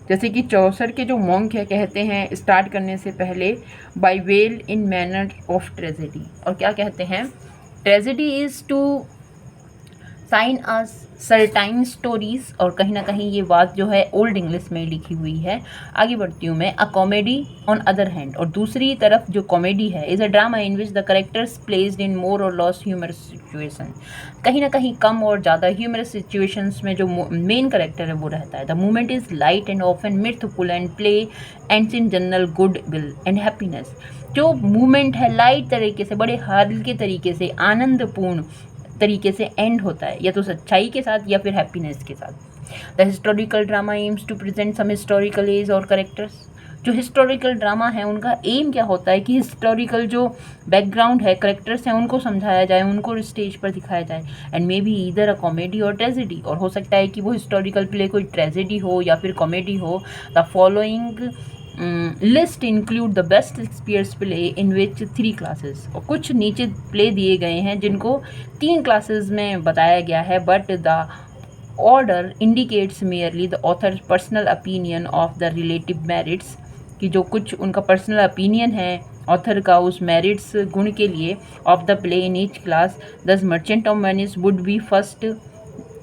जैसे कि चौसर के जो मॉन्क है कहते हैं स्टार्ट करने से पहले, by well in manner of tragedy. और क्या कहते हैं, tragedy is to sign us certain stories. और कहीं ना कहीं ये बात जो है ओल्ड इंग्लिश में लिखी हुई है। आगे बढ़ती हूँ मैं। A comedy on other hand, और दूसरी तरफ जो कॉमेडी है, is a drama in which the characters placed in more or less humerus situation. कहीं ना कहीं कम और ज़्यादा ह्यूमरस सिचुएशंस में जो मेन करेक्टर है वो रहता है। The movement is light and often मिर्थफुल and play ends in general good will and happiness. जो मूवमेंट है लाइट तरीके से, बड़े हल्के तरीके से, आनंदपूर्ण तरीके से एंड होता है, या तो सच्चाई के साथ या फिर हैप्पीनेस के साथ। The historical drama aims to present some historical age और करेक्टर्स। जो हिस्टोरिकल ड्रामा है उनका एम क्या होता है कि हिस्टोरिकल जो बैकग्राउंड है, करेक्टर्स हैं, उनको समझाया जाए, उनको स्टेज पर दिखाया जाए। And may be either a comedy और ट्रेजेडी, और हो सकता है कि वो हिस्टोरिकल प्ले कोई ट्रेजेडी हो या फिर कॉमेडी हो। The following list include the best Shakespeare's play in which 3 classes, और कुछ नीचे प्ले दिए गए हैं जिनको 3 क्लासेस में बताया गया है, but the order indicates merely the author personal opinion of the relative merits, कि जो कुछ उनका पर्सनल ओपिनियन है ऑथर का उस मेरिट्स गुण के लिए of the play in each class. Thus merchant of Venice would be first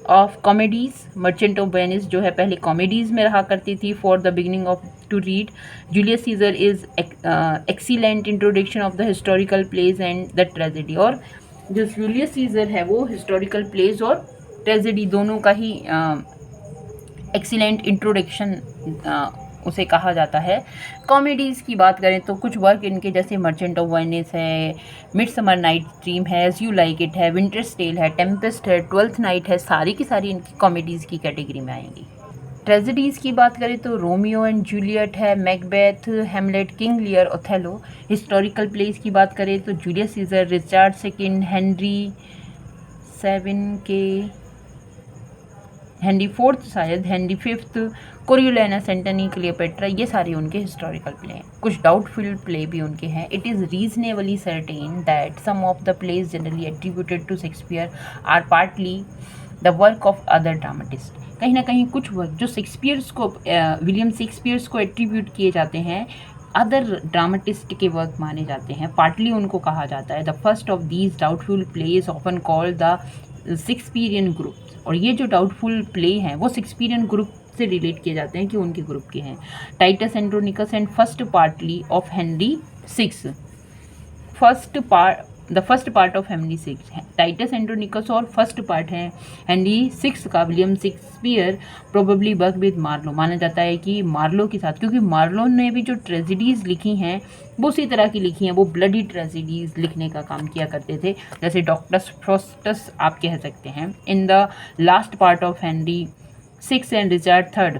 of comedies, merchant of Venice जो है पहले कॉमेडीज में रहा करती थी for the beginning of to read. Julius Caesar is excellent introduction of the historical plays and the tragedy, और जो Julius Caesar है वो हिस्टोरिकल प्लेज और ट्रेजेडी दोनों का ही एक्सीलेंट इंट्रोडक्शन उसे कहा जाता है। कॉमेडीज़ की बात करें तो कुछ वर्क इनके जैसे मर्चेंट ऑफ वेनिस है, मिडसमर नाइट ड्रीम है, एज यू लाइक इट है, विंटर्स टेल है, टेम्पेस्ट है, ट्वेल्थ नाइट है, सारी की सारी इनकी कॉमेडीज़ की कैटेगरी में आएंगी। ट्रेजेडीज़ की बात करें तो रोमियो एंड जूलियट है, Macbeth, Hamlet, king Lear, Othello. Historical plays की बात करें तो Julius Caesar, Richard second, Henry fourth शायद, Henry fifth, Coriolanus, Antony, Cleopatra, ये सारे उनके हिस्टोरिकल प्ले हैं। कुछ डाउटफुल प्ले भी उनके हैं। It is reasonably certain that some of the plays generally attributed to Shakespeare are partly the work of other dramatist. कहीं ना कहीं कुछ वर्क जो शेक्सपियर्स को विलियम शेक्सपियर्स को एट्रीब्यूट किए जाते हैं अदर ड्रामेटिस्ट के वर्क माने जाते हैं, पार्टली उनको कहा जाता है। The first of these doubtful plays often called the Shakespearean group, और ये जो डाउटफुल प्ले हैं वो शेक्सपियरियन ग्रुप से रिलेट किए जाते हैं कि उनके ग्रुप के हैं। Titus Andronicus and first partly of Henry six, the first part of Henry six, Titus Andronicus और फर्स्ट पार्ट है हेनरी सिक्स का William Shakespeare probably work with Marlowe, माना जाता है कि मार्लो के साथ, क्योंकि मार्लो ने भी जो ट्रेजिडीज़ लिखी हैं वो उसी तरह की लिखी हैं, वो ब्लडी ट्रेजिडीज़ लिखने का काम किया करते थे, जैसे डॉक्टर्स फ्रॉस्टस आप कह सकते हैं। In the last part of Henry six and Richard third,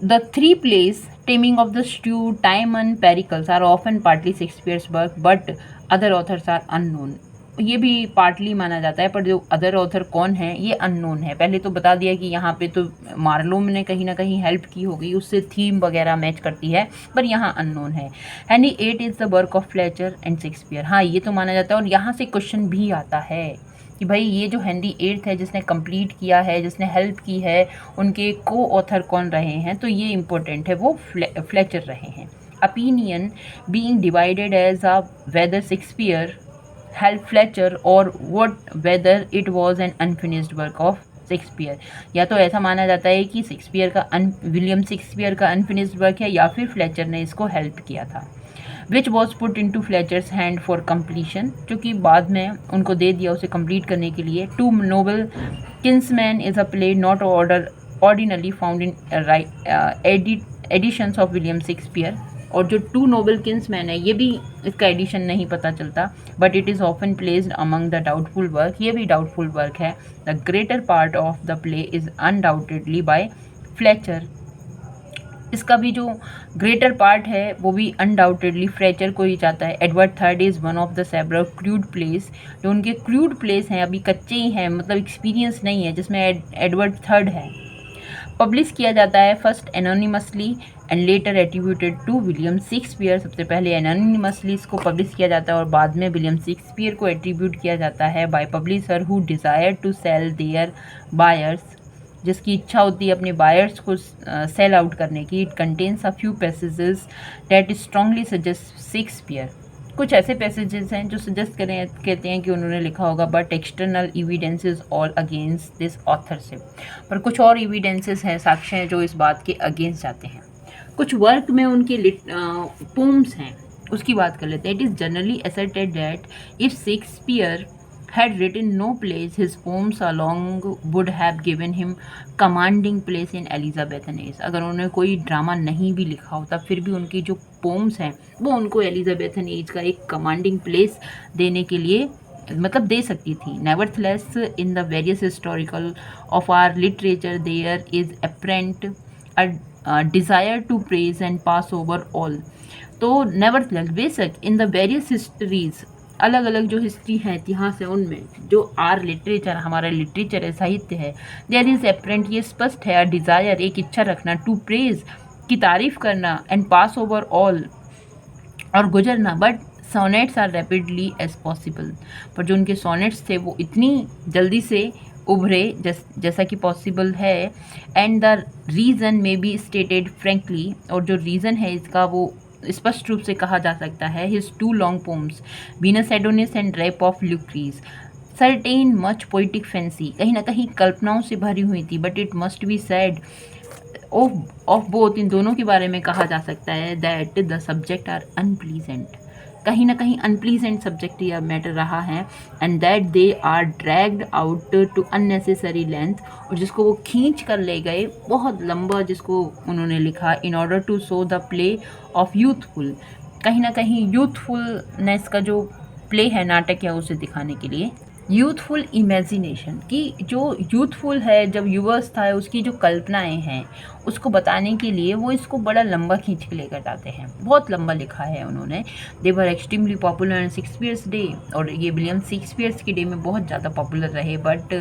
the three plays Taming of the Shrew, Timon, Pericles are often partly Shakespeare's work but other authors are unknown. ये भी पार्टली माना जाता है, पर जो अदर ऑथर कौन है ये अननोन है। पहले तो बता दिया कि यहाँ पे तो मार्लो ने कहीं ना कहीं हेल्प की होगी, उससे थीम वगैरह मैच करती है, पर यहाँ अननोन है। Henry eight is the work of Fletcher and Shakespeare, हाँ ये तो माना जाता है। और यहाँ से क्वेश्चन भी आता है कि भाई ये जो हेनरी एट्थ है जिसने कंप्लीट किया है, जिसने हेल्प की है, उनके को ऑथर कौन रहे हैं, तो ये इम्पोर्टेंट है, वो फ्लेचर रहे हैं। opinion being divided as a whether Shakespeare helped Fletcher or whether it was an unfinished work of Shakespeare. या तो ऐसा माना जाता है कि विलियम शेक्सपियर का अनफिनिश्ड वर्क है या फिर फ्लेचर ने इसको हेल्प किया था। Which was put in to Fletcher's hand for completion, जो कि बाद में उनको दे दिया उसे कंप्लीट करने के लिए। Two noble kinsmen is a play not ordinarily found in editions of William Shakespeare, और जो टू नोबल किंग्समैन है ये भी इसका एडिशन नहीं पता चलता, but it is often placed among the doubtful work, ये भी डाउटफुल वर्क है। The greater part of the play is undoubtedly by Fletcher, इसका भी जो ग्रेटर पार्ट है वो भी अनडाउटेडली फ्लेचर को ही जाता है। Edward third is one of the several crude place, जो उनके क्रूड प्लेस हैं अभी कच्चे ही हैं, मतलब एक्सपीरियंस नहीं है, जिसमें एडवर्ड थर्ड है। पब्लिश किया जाता है first anonymously and later attributed to William Shakespeare, सबसे पहले एनोनिमसली इसको पब्लिश किया जाता है और बाद में विलियम शेक्सपियर को एट्रीब्यूट किया जाता है by publisher who desire to sell their buyers, जिसकी इच्छा होती है अपने बायर्स को सेल आउट करने की। It contains a few passages that strongly suggest Shakespeare, कुछ ऐसे पैसेजेस हैं जो सजेस्ट कहते हैं कि उन्होंने लिखा होगा, but external evidences all against this authorship, पर कुछ और एविडेंसेस हैं, साक्ष्य हैं जो इस बात के अगेंस्ट जाते हैं। कुछ वर्क में उनके पोम्स हैं उसकी बात कर लेते हैं। It is generally asserted that if Shakespeare had written no plays, his poems along would have given him commanding place in Elizabethan age। अगर उन्होंने कोई ड्रामा नहीं भी लिखा होता फिर भी उनकी जो पोम्स हैं वो उनको एलिजाबेथन एज का एक कमांडिंग प्लेस देने के लिए मतलब दे सकती थी। Nevertheless in the various historical of our literature there is apparent a desire to praise and pass over all, तो नेवरथलेस बेशक इन द वेरियस हिस्ट्रीज, अलग अलग जो हिस्ट्री है इतिहास है उनमें जो आर लिटरेचर हमारा लिटरेचर है, साहित्य है, देयर इज अपरेंट, ये स्पष्ट है, डिज़ायर एक इच्छा रखना, टू प्रेज की तारीफ़ करना एंड पास ओवर ऑल और गुजरना, but sonnets are rapidly as possible, पर जो उनके सोनेट्स थे वो इतनी जल्दी से उभरे जैसा कि पॉसिबल है। And the reason may be stated frankly, और जो रीज़न है इसका वो स्पष्ट रूप से कहा जा सकता है, his two long poems Venus Adonis and rape of Lucrece certain much poetic fancy, कहीं ना कहीं कल्पनाओं से भरी हुई थी, but it must be said of both, in दोनों के बारे में कहा जा सकता है that the subject are unpleasant, कहीं ना कहीं अनप्लीजेंट सब्जेक्ट या मैटर रहा है, and that they are dragged out to unnecessary length, और जिसको वो खींच कर ले गए बहुत लंबा, जिसको उन्होंने लिखा in order to show the play of youthful, कहीं ना कहीं यूथफुलनेस का जो प्ले है, नाटक है, उसे दिखाने के लिए। यूथफुल इमेजिनेशन की जो यूथफुल है, जब युवावस्था है, उसकी जो कल्पनाएं हैं उसको बताने के लिए वो इसको बड़ा लंबा खींच के लेकर जाते हैं, बहुत लंबा लिखा है उन्होंने। They were extremely popular in Shakespeare's day, और ये विलियम शेक्सपियर्स के डे में बहुत ज़्यादा पॉपुलर रहे, but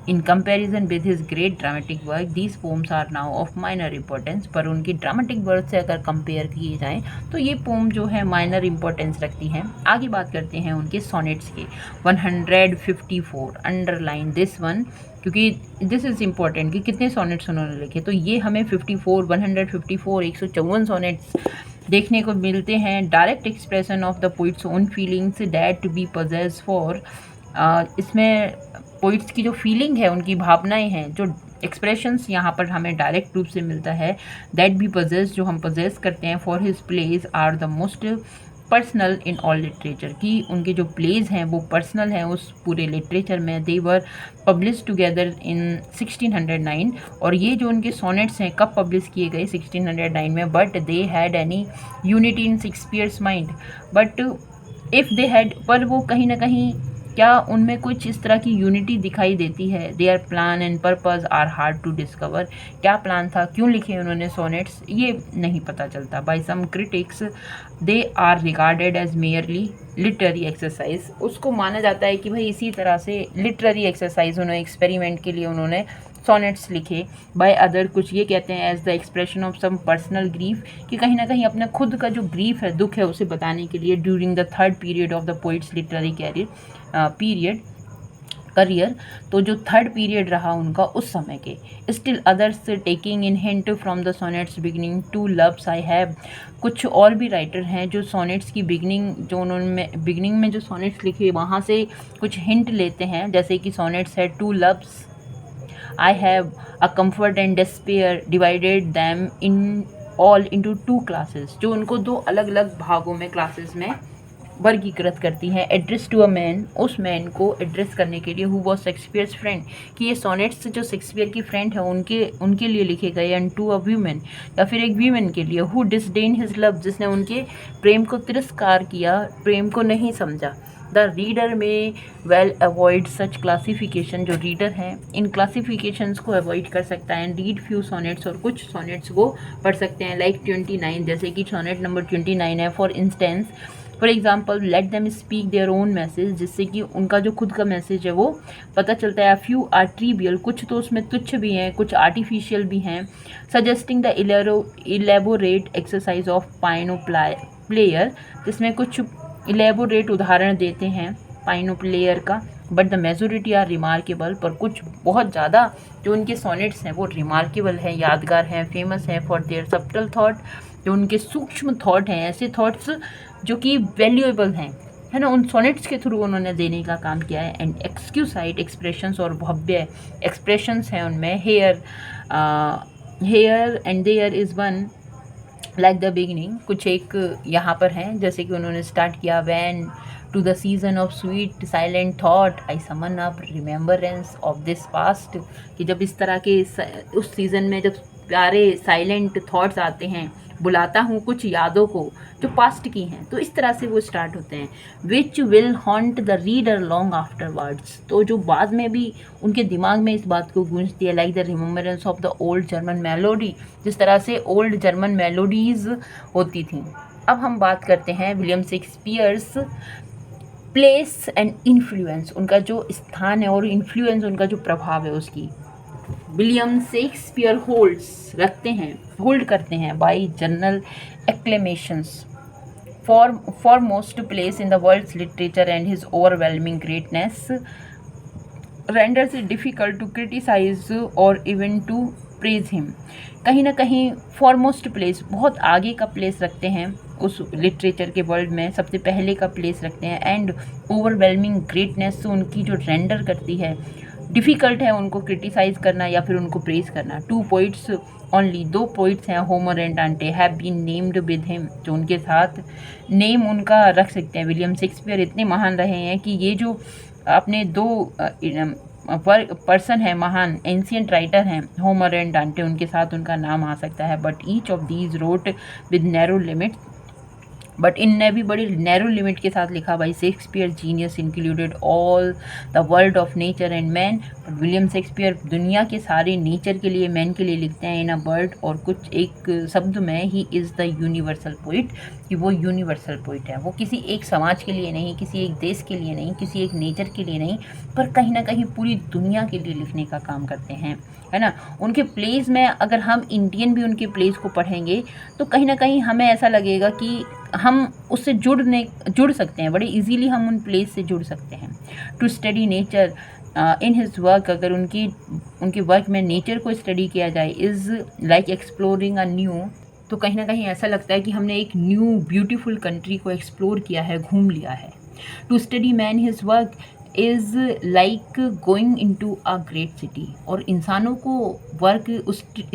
in comparison with his great dramatic work these poems are now of minor importance, पर उनकी ड्रामेटिक वर्क से अगर कंपेयर किए जाएँ तो ये पोम जो है माइनर इंपॉर्टेंस रखती हैं। आगे बात करते हैं उनके सोनेट्स के। 154 अंडरलाइन दिस वन, क्योंकि दिस इज़ इम्पॉर्टेंट कि कितने सोनेट्स उन्होंने लिखे, तो ये हमें 154 154 सोनेट्स देखने को मिलते हैं। Direct expression of the poet's own feelings that be possess for, इसमें पोइट्स की जो फीलिंग है, उनकी भावनाएं हैं, जो एक्सप्रेशंस यहाँ पर हमें डायरेक्ट रूप से मिलता है, दैट बी पजेस, जो हम पजेस करते हैं, for his plays are the most personal in all literature, की उनके जो प्लेज हैं वो पर्सनल हैं उस पूरे लिटरेचर में। दे वर पब्लिश टुगेदर इन 1609, और ये जो उनके सोनेट्स हैं कब पब्लिश किए गए, 1609 में, but they had any unity in Shakespeare's mind, but if they had, पर वो कहीं ना कहीं क्या उनमें कुछ इस तरह की यूनिटी दिखाई देती है। Their plan and purpose are hard to discover, क्या प्लान था, क्यों लिखे उन्होंने सोनेट्स, ये नहीं पता चलता। By some critics they are regarded as merely literary exercise, उसको माना जाता है कि भाई इसी तरह से लिटरेरी एक्सरसाइज, उन्होंने एक्सपेरिमेंट के लिए उन्होंने सोनेट्स लिखे। बाय अदर कुछ ये कहते हैं as the expression of some personal grief, कि कहीं ना कहीं अपना खुद का जो ग्रीफ है, दुख है, उसे बताने के लिए। During the third period of the poet's literary career, तो जो थर्ड पीरियड रहा उनका उस समय के। Still others taking in hint from the sonnets beginning two loves I have, कुछ और भी राइटर हैं जो सोनेट्स की बिगनिंग, जो उन्होंने बिगनिंग में जो सोनेट्स लिखे वहाँ से कुछ हिंट लेते हैं, जैसे कि सोनेट्स है two loves I have a comfort and despair, divided them in all into two classes, जो उनको दो अलग अलग भागों में, क्लासेस में वर्गीकृत करती हैं। एड्रेस टू अ मैन, उस मैन को एड्रेस करने के लिए, हु वॉज शेक्सपियर्स फ्रेंड, कि ये सोनेट्स जो शेक्सपियर की फ्रेंड है उनके लिए लिखे गए। एंड टू अ वीमेन, या फिर एक वीमेन के लिए, हु डिसडेन हिज लव, जिसने उनके प्रेम को तिरस्कार किया, प्रेम को नहीं समझा। द रीडर में वेल अवॉइड सच क्लासिफिकेशन, जो रीडर हैं इन क्लासिफिकेशंस को अवॉइड कर सकता है। एंड रीड फ्यू सोनेट्स, और कुछ सोनेट्स को पढ़ सकते हैं, लाइक 29, जैसे कि सोनेट नंबर 29 है। For example let them speak their own message, जिससे कि उनका जो खुद का मैसेज है वो पता चलता है। फ्यू आर ट्रिवियल, कुछ तो उसमें तुच्छ भी हैं, कुछ आर्टिफिशियल भी हैं। Suggesting the elaborate exercise of piano player, जिसमें कुछ इलेबोरेट उदाहरण देते हैं पाइनो प्लेयर का। But the majority are remarkable, पर कुछ बहुत ज़्यादा जो उनके सोनेट्स हैं वो रिमार्केबल हैं, यादगार हैं, फेमस हैं फॉर देयर सब्टल थाट, जो उनके सूक्ष्म थॉट हैं, ऐसे थॉट्स जो कि वैल्यूएबल हैं, है ना, उन सोनेट्स के थ्रू उन्होंने देने का काम किया है। एंड एक्सक्यूसाइट एक्सप्रेशंस, और भव्य एक्सप्रेशंस हैं उनमें। Here and there is one like the beginning, कुछ एक यहाँ पर हैं, जैसे कि उन्होंने स्टार्ट किया, when to the season of sweet silent thought I summon up remembrance of this past, कि जब इस तरह के उस सीज़न में जब प्यारे साइलेंट थॉट्स आते हैं, बुलाता हूँ कुछ यादों को जो पास्ट की हैं, तो इस तरह से वो स्टार्ट होते हैं। Which will haunt the reader long afterwards, तो जो बाद में भी उनके दिमाग में इस बात को गूंजती है, like the remembrance of the old German melody, जिस तरह से ओल्ड जर्मन मेलोडीज़ होती थी। अब हम बात करते हैं William Shakespeare's place and influence, उनका जो स्थान है और इन्फ्लुएंस, उनका जो प्रभाव है उसकी। विलियम शेक्सपियर होल्ड करते हैं by general acclamations foremost place in the world's literature, and his overwhelming greatness renders it difficult to criticize or even to praise him. कहीं ना कहीं फॉरमोस्ट प्लेस, बहुत आगे का प्लेस रखते हैं उस लिटरेचर के वर्ल्ड में, सबसे पहले का प्लेस रखते हैं, एंड ओवरवेलमिंग ग्रेटनेस उनकी जो रेंडर करती है, डिफ़िकल्ट है उनको क्रिटिसाइज़ करना या फिर उनको प्रेज करना. 2 पोइट्स ओनली, 2 पोइट्स हैं, Homer and Dante, have been named with him, जो उनके साथ नेम उनका रख सकते हैं. विलियम शेक्सपियर इतने महान रहे हैं कि ये जो अपने 2 पर्सन है, महान एंशियंट राइटर हैं, होमर एंड डांटे, उनके साथ उनका नाम आ सकता है. But each of these wrote with narrow limit, but इनने भी बड़ी नैरो लिमिट के साथ लिखा. भाई Shakespeare genius included all the world of nature and man. William Shakespeare दुनिया के सारे नेचर के लिए, मैन के लिए लिखते हैं इन अ वर्ड, और कुछ एक शब्द में he is the universal poet, कि वो यूनिवर्सल पोइट है. वो किसी एक समाज के लिए नहीं, किसी एक देश के लिए नहीं, किसी एक नेचर के लिए नहीं, पर कहीं ना कहीं पूरी दुनिया के लिए लिखने का काम करते हैं, है ना. उनके प्लेस में अगर हम इंडियन भी उनके प्लेस को पढ़ेंगे तो कहीं ना कहीं हमें ऐसा लगेगा कि हम उससे जुड़ सकते हैं, बड़े इजीली हम उन प्लेस से जुड़ सकते हैं. To study nature in his work, अगर उनके वर्क में नेचर को स्टडी किया जाए, is like exploring a new, तो कहीं ना कहीं ऐसा लगता है कि हमने एक न्यू ब्यूटीफुल कंट्री को एक्सप्लोर किया है, घूम लिया है. To study man his work is like going into a great city, और इंसानों को वर्क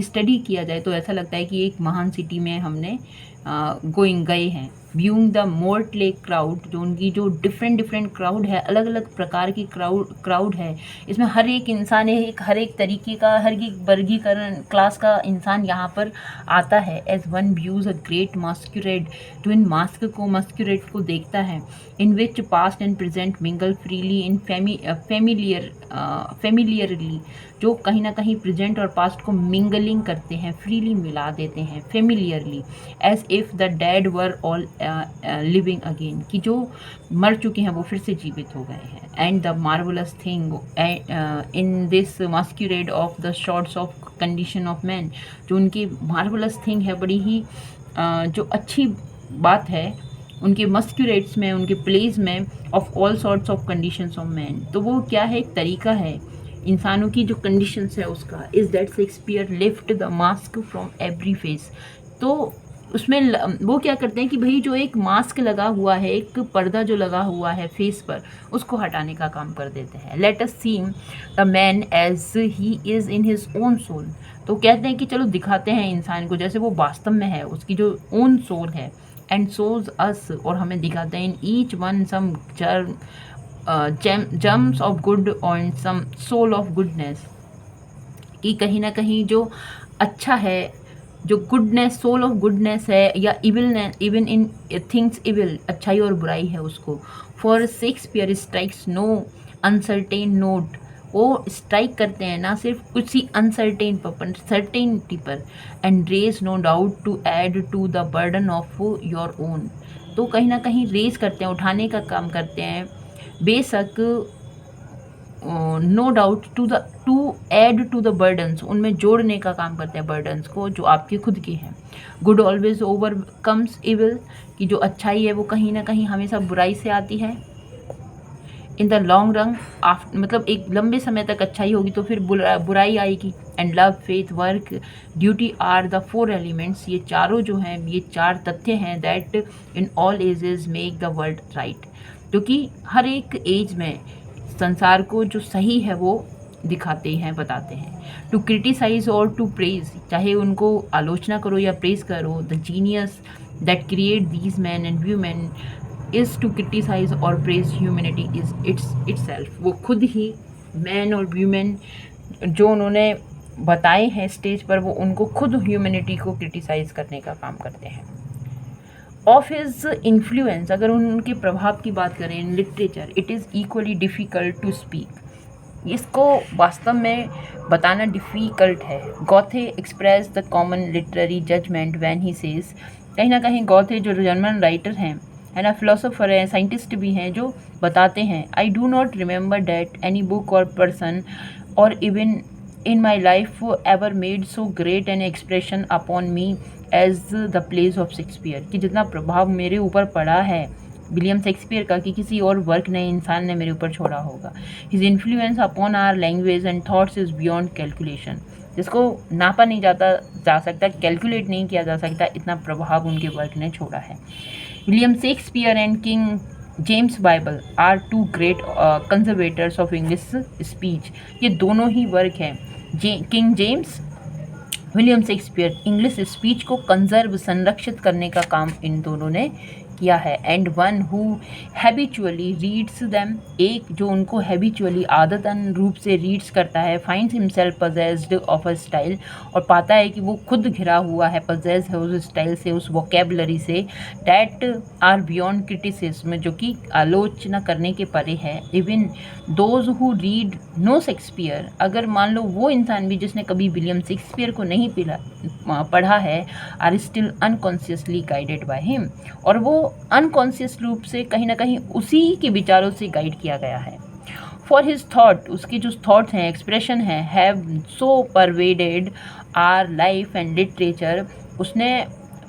स्टडी किया जाए तो ऐसा लगता है कि एक महान सिटी में हमने गए हैं. व्यूइंग द मोर्टले क्राउड, जो उनकी जो डिफरेंट क्राउड है, अलग अलग प्रकार की क्राउड है, इसमें हर एक इंसान हर एक तरीके का, हर एक वर्गीकरण क्लास का इंसान यहाँ पर आता है. As one views a great masquerade, जो इन मास्क को, मास्क्यूरेड को देखता है. In which past and present mingle freely in familiarly, जो कहीं ना कहीं प्रेजेंट और पास्ट को मिंगलिंग करते हैं, फ्रीली मिला देते हैं, familiarly. As if the dead were all living again, कि जो मर चुके हैं वो फिर से जीवित हो गए हैं. And the marvellous thing in this masquerade of the shorts of condition of man, जो उनकी मार्वलस थिंग है, बड़ी ही जो अच्छी बात है उनके मस्क्यूरेट्स में, उनके प्लेस में, of all sorts of conditions of man. तो वो क्या है, एक तरीका है इंसानों की जो कंडीशंस है उसका. Is that Shakespeare lift the mask from every face, तो उसमें वो क्या करते हैं कि भाई जो एक मास्क लगा हुआ है, एक पर्दा जो लगा हुआ है फेस पर, उसको हटाने का काम कर देते हैं. Let us see the man as he is in his own soul, तो कहते हैं कि चलो दिखाते हैं इंसान को जैसे वो वास्तव में है, उसकी जो ओन सोल है. एंड सोज अस, और हमें दिखाते हैं in each one some gems of good और सम सोल ऑफ गुडनेस, कि कहीं ना कहीं जो अच्छा है, जो गुडनेस, सोल ऑफ गुडनेस है, या evilness, even in things evil, अच्छाई और बुराई है उसको. For Shakespeare strikes no uncertain note, वो स्ट्राइक करते हैं ना सिर्फ उसी अनसर्टेन पर, सर्टेनिटी पर. And raise no doubt to add to the burden of your own, तो कहीं ना कहीं रेज करते हैं, उठाने का काम करते हैं, बेशक no doubt to add to the burdens, उनमें जोड़ने का काम करते हैं बर्डन्स को जो आपके खुद के हैं. गुड ऑलवेज ओवरकम्स इविल, कि जो अच्छाई है वो कहीं ना कहीं हमेशा बुराई से आती है. इन द लॉन्ग रन, मतलब एक लंबे समय तक अच्छाई होगी तो फिर बुराई आएगी. And love, faith, work, duty are the 4 elements, ये चारों जो हैं, ये 4 तथ्य हैं that in all ages make the world right, जो कि हर एक एज में संसार को जो सही है वो दिखाते हैं, बताते हैं. टू क्रिटिसाइज और टू प्रेज, चाहे उनको आलोचना करो या प्रेज करो. The genius that create these man and women is to criticise और प्रेज ह्यूमैनिटी इज इट्सेल्फ, वो खुद ही मैन और व्यूमेन जो उन्होंने बताए हैं स्टेज पर, वो उनको खुद ह्यूमैनिटी को क्रिटिसाइज करने का काम करते हैं. ऑफ हिज इन्फ्लुएंस, अगर उनके प्रभाव की बात करें in literature, it is equally difficult to speak, इसको वास्तव में बताना डिफ़िकल्ट है. Goethe express the common literary judgment when he says, कहीं ना कहीं गॉथे जो जर्मन राइटर हैं, है ना, फिलोसोफर हैं, साइंटिस्ट भी हैं, जो बताते हैं, I do not remember that any book और पर्सन और even in my life ever made so great an expression upon me as the plays of Shakespeare, कि जितना प्रभाव मेरे ऊपर पड़ा है विलियम शेक्सपियर का कि किसी और वर्क ने इंसान ने मेरे ऊपर छोड़ा होगा. His influence upon our language and thoughts is beyond calculation, जिसको नापा नहीं जा सकता, कैलकुलेट नहीं किया जा सकता, इतना प्रभाव उनके वर्क ने छोड़ा है. William Shakespeare and King James Bible are two great conservators of English speech. ये दोनों ही वर्क हैं. King James, William Shakespeare, English speech को कंजर्व संरक्षित करने का काम इन दोनों ने किया है. And one who habitually reads them, एक जो उनको हैबिचुअली आदतन रूप से रीड्स करता है, finds himself possessed of a style, और पाता है कि वो खुद घिरा हुआ है, पजेस है उस स्टाइल से, उस वोकेबलरी से, डैट आर बियॉन्ड क्रिटिसिज्म, जो कि आलोचना करने के परे है. Even those who read no Shakespeare, अगर मान लो वो इंसान भी जिसने कभी विलियम शेक्सपियर को नहीं पढ़ा है, are still unconsciously guided by him, और वो अनकॉन्शियस रूप से कहीं ना कहीं उसी के विचारों से गाइड किया गया है. फॉर हिज थॉट, उसके जो थॉट्स हैं, एक्सप्रेशन हैं, have so pervaded our life and literature, उसने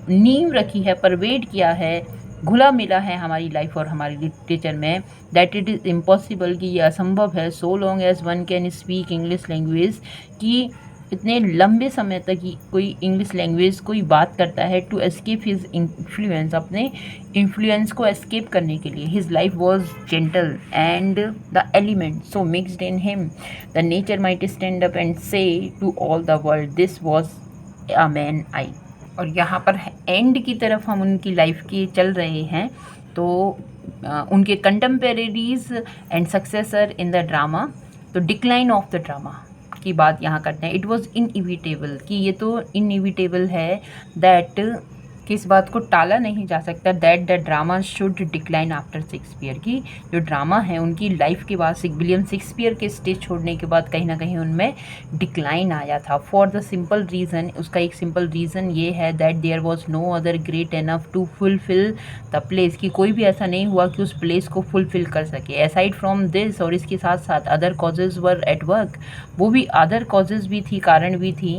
नींव रखी है, परवेड किया है, घुला मिला है हमारी लाइफ और हमारी लिटरेचर में, दैट इट इज़ इम्पॉसिबल, कि ये असंभव है, so long as one can speak English language, कि इतने लंबे समय तक कोई इंग्लिश लैंग्वेज कोई बात करता है, टू एस्केप हिज इन्फ्लुएंस, अपने इन्फ्लुएंस को एस्केप करने के लिए. His life was gentle and the element so mixed in him the nature might stand up and say to all the world this was a man I. और यहाँ पर and की तरफ हम उनकी लाइफ की चल रहे हैं. तो उनके कंटेम्परेरीज and successor in the drama, तो डिक्लाइन ऑफ द ड्रामा की बात यहाँ करते हैं. इट वॉज इनइविटेबल, कि ये तो इनइविटेबल है, दैट कि इस बात को टाला नहीं जा सकता, that the drama should decline after Shakespeare, की जो ड्रामा है उनकी लाइफ के बाद, विलियम शेक्सपियर के स्टेज छोड़ने के बाद कहीं ना कहीं उनमें डिक्लाइन आया था. फॉर द सिंपल रीज़न, उसका एक सिंपल रीज़न ये है, that there was no other great enough to fulfil the place, कि कोई भी ऐसा नहीं हुआ कि उस प्लेस को फुलफिल कर सके. असाइड फ्रॉम दिस, और इसके साथ साथ other causes were at work, वो भी अदर कॉजेज़ भी थी, कारण भी थी.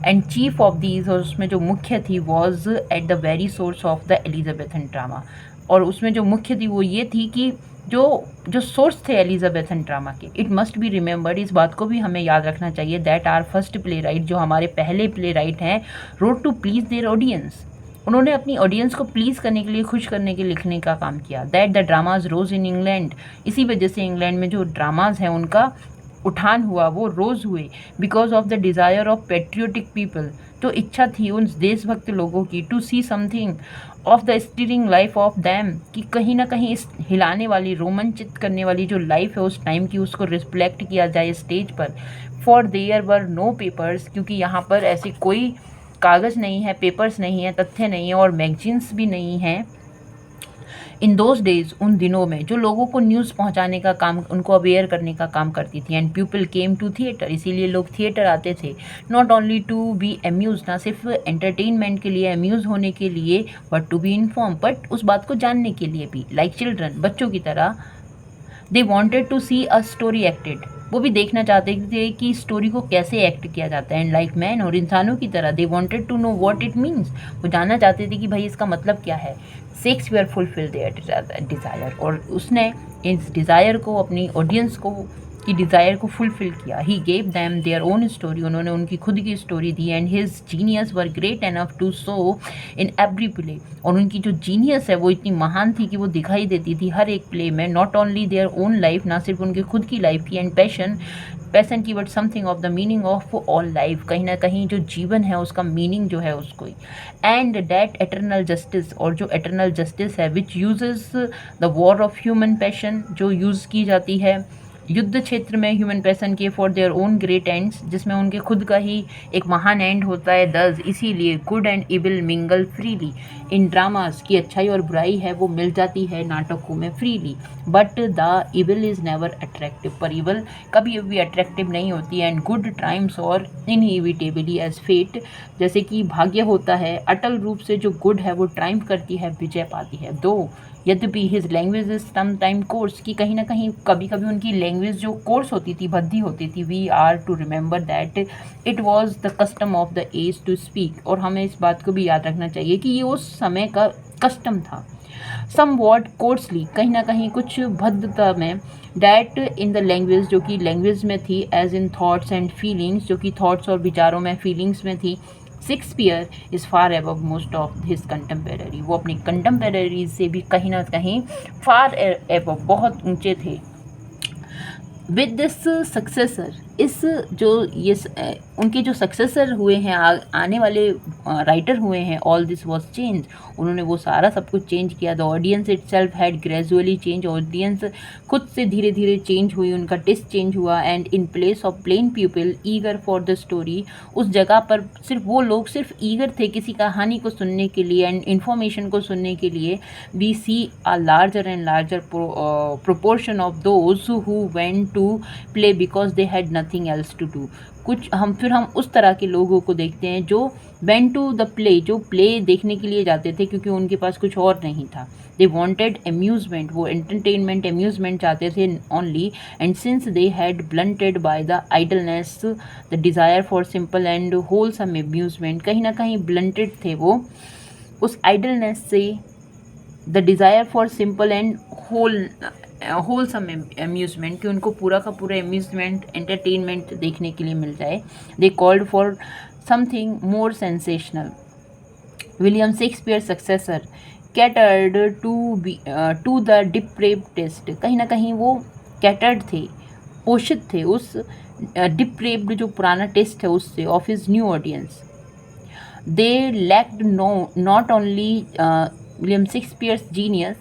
एंड चीफ ऑफ दीज, और उसमें जो मुख्य थी, was at the very source of the Elizabethan drama, और उसमें जो मुख्य थी वो ये थी कि जो सोर्स थे एलिजाबेथन ड्रामा के. इट मस्ट बी रिमेंबर्ड, इस बात को भी हमें याद रखना चाहिए, that our first playwright, जो हमारे पहले प्ले राइट हैं, wrote to please their audience, उन्होंने अपनी ऑडियंस को प्लीज़ करने के लिए, खुश करने के लिए लिखने का काम किया. That the dramas rose in England, इसी वजह से इंग्लैंड में जो ड्रामाज हैं उनका उठान हुआ, वो रोज़ हुए, because of the desire of patriotic people, तो इच्छा थी उन देशभक्त लोगों की, to see something of the stirring life of them, कि कहीं ना कहीं इस हिलाने वाली, रोमांचित करने वाली जो लाइफ है उस टाइम की, उसको रिफ्लेक्ट किया जाए स्टेज पर. For there were no papers, क्योंकि यहाँ पर ऐसे कोई कागज़ नहीं है, पेपर्स नहीं है, तथ्य नहीं है, और मैगजीन्स भी नहीं हैं. इन दोज डेज, उन दिनों में जो लोगों को न्यूज़ पहुंचाने का काम, उनको अवेयर करने का काम करती थी. And people came to theatre, इसीलिए लोग थिएटर आते थे, not only to be amuse, ना सिर्फ एंटरटेनमेंट के लिए, अम्यूज़ होने के लिए, but to be inform, but उस बात को जानने के लिए भी, लाइक चिल्ड्रन, बच्चों की तरह. They wanted to see a story acted, वो भी देखना चाहते थे कि स्टोरी को कैसे एक्ट किया जाता है. एंड लाइक मैन, और इंसानों की तरह, they wanted to know what it means, वो जानना चाहते थे कि भाई इसका मतलब क्या है. शेक्सपियर फुलफिल देयर डिज़ायर, और उसने इस डिज़ायर को, अपनी ऑडियंस को की डिज़ायर को फुलफिल किया. He gave them their own story, उन्होंने उनकी खुद की स्टोरी दी. And his genius were great enough to show in every play, और उनकी जो जीनियस है वो इतनी महान थी कि वो दिखाई देती थी हर एक प्ले में. Not only their own life, ना सिर्फ उनके खुद की लाइफ की, एंड पैशन की, but something of the meaning of all life, कहीं ना कहीं जो जीवन है उसका मीनिंग जो है उसको. एंड डैट एटर्नल जस्टिस, और जो एटर्नल जस्टिस है, which uses the war of human passion, जो यूज़ की जाती है युद्ध क्षेत्र में ह्यूमन पैशन के, for their own great ends, जिसमें उनके खुद का ही एक महान एंड होता है. दस, इसीलिए good and evil mingle freely in dramas, की अच्छाई और बुराई है वो मिल जाती है नाटकों में freely. But the evil is never attractive, पर इविल कभी भी अट्रैक्टिव नहीं होती. एंड गुड ट्राइम्स और इनइविटेबली एज फेट, जैसे कि भाग्य होता है, अटल रूप से जो गुड है वो ट्राइम्फ करती है, विजय पाती है. दो यद्यपि his language is some time coarse, की कहीं ना कहीं कभी कभी उनकी लैंग्वेज लैंग्वेज जो कोर्स होती थी, भद्दी होती थी, we are to remember that it was the custom of the age to speak, और हमें इस बात को भी याद रखना चाहिए कि ये उस समय का कस्टम था। सम वॉट कोर्सली, कहीं ना कहीं कुछ भद्दता में, डैट इन द लैंग्वेज, जो कि लैंग्वेज में थी, as in thoughts and feelings, जो कि थॉट्स और विचारों में, फीलिंग्स में थी। Shakespeare is far above most of his contemporary, वो अपनी कंटेम्पररीज से भी कहीं ना कहीं फार एबव, बहुत ऊंचे थे। विद दिस सक्सेसर, इस जो ये उनके जो सक्सेसर हुए हैं, आने वाले राइटर हुए हैं, ऑल दिस वॉज चेंज, उन्होंने वो सारा सब कुछ चेंज किया। The audience itself had gradually change, audience खुद से धीरे धीरे चेंज हुई, उनका टेस्ट चेंज हुआ। And in place of plain people eager for the story, उस जगह पर सिर्फ वो लोग सिर्फ ईगर थे किसी कहानी को सुनने के लिए एंड इन्फॉर्मेशन को सुनने के लिए, we see a larger and larger proportion of those who went to play because they had nothing else to do. फिर हम उस तरह के लोगों को देखते हैं जो वेंट टू द प्ले, जो प्ले देखने के लिए जाते थे क्योंकि उनके पास कुछ और नहीं था। दे वॉन्टेड अम्यूजमेंट, वो एंटरटेनमेंट अम्यूजमेंट चाहते थे only. And since they had blunted by the idleness the desire for simple and wholesome amusement, कहीं ना कहीं ब्लंटेड थे वो उस आइडलनेस से, the desire for simple and wholesome amusement, कि उनको पूरा का पूरा अम्यूजमेंट एंटरटेनमेंट देखने के लिए मिल जाए। They called for something more sensational. William Shakespeare successor catered to the depraved taste, कहीं ना कहीं वो कैटर्ड थे, पोषित थे उस डिप्रेव्ड जो पुराना टेस्ट है उससे, of his new audience. They lacked not only William Shakespeare's genius,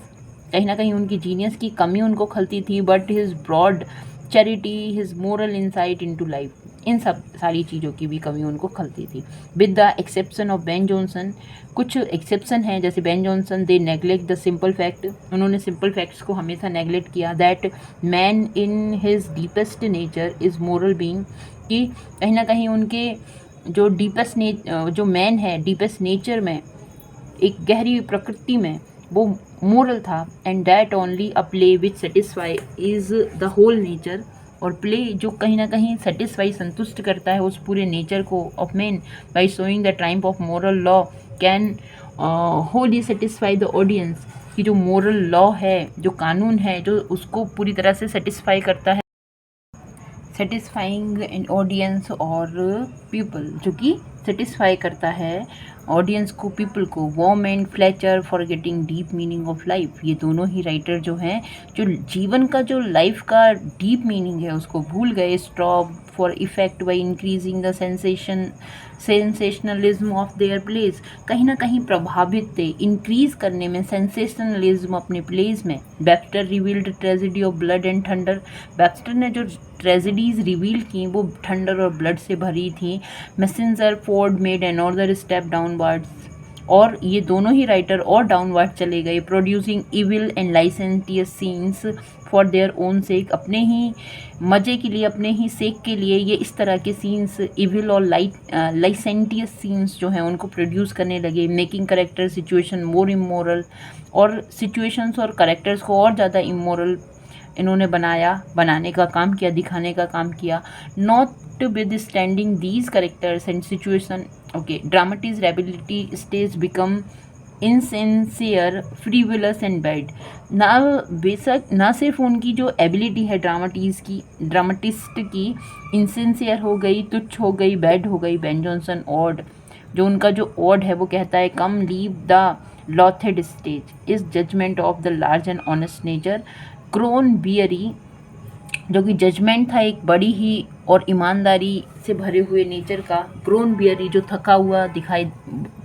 कहीं ना कहीं उनकी जीनियस की कमी उनको खलती थी, but his broad charity, his moral insight into life, इन सब सारी चीज़ों की भी कमी उनको खलती थी। With the exception of Ben Jonson, कुछ एक्सेप्शन हैं जैसे Ben Jonson, they neglect the simple fact, उन्होंने सिंपल फैक्ट्स को हमेशा नेग्लेक्ट किया। That man in his deepest nature is moral being, कि कहीं ना कहीं उनके जो जो मैन है डीपेस्ट नेचर में, एक गहरी प्रकृति में, वो मोरल था। And that only a play which satisfies the whole nature, और प्ले जो कहीं ना कहीं सेटिस्फाई, संतुष्ट करता है उस पूरे नेचर को of man, by showing the triumph of moral law can Holi satisfy the audience, कि जो मोरल लॉ है, जो कानून है, जो उसको पूरी तरह से सेटिस्फाई करता है, सेटिस्फाइंग एन ऑडियंस और पीपल, जो कि सेटिस्फाई करता है ऑडियंस को, पीपल को। Warm and Fletcher forgetting deep meaning of life, ये दोनों ही राइटर जो हैं, जो जीवन का, जो लाइफ का डीप मीनिंग है उसको भूल गए। Stop for effect by increasing the sensationalism of their place, कहीं ना कहीं प्रभावित थे इंक्रीज करने में सेंसेशनलिज्म अपने प्लेस में। Webster revealed tragedy of blood and thunder, Webster ने जो ट्रेजेडीज रिवील की वो थंडर और ब्लड से भरी थी। Massinger Ford made another step downwards, और ये दोनों ही राइटर और डाउनवर्ड चले गए। Producing evil and licentious scenes for their own sake, अपने ही मज़े के लिए, अपने ही सेक के लिए ये इस तरह के सीन्स, इविल और लाइसेंटियस सीन्स जो हैं उनको प्रोड्यूस करने लगे। मेकिंग करेक्टर सिचुएशन मोर इमोरल, और सिचुएशंस और करेक्टर्स को और ज़्यादा इमोरल इन्होंने बनाने का काम किया, दिखाने का काम किया। Notwithstanding these characters and situation, okay, dramatic ability stage become insincere, frivolous and bad. ना सिर्फ उनकी जो एबिलिटी है ड्रामाटिस्ट की इनसिंसियर हो गई, तुच्छ हो गई, बैड हो गई। बेन जॉनसन ऑड, जो उनका जो ऑड है वो कहता है, come leave the loathed stage is judgment of the large and honest nature. क्रोन बियरी, जो कि जजमेंट था एक बड़ी ही और ईमानदारी से भरे हुए नेचर का। क्रोन बियरी, जो थका हुआ दिखाई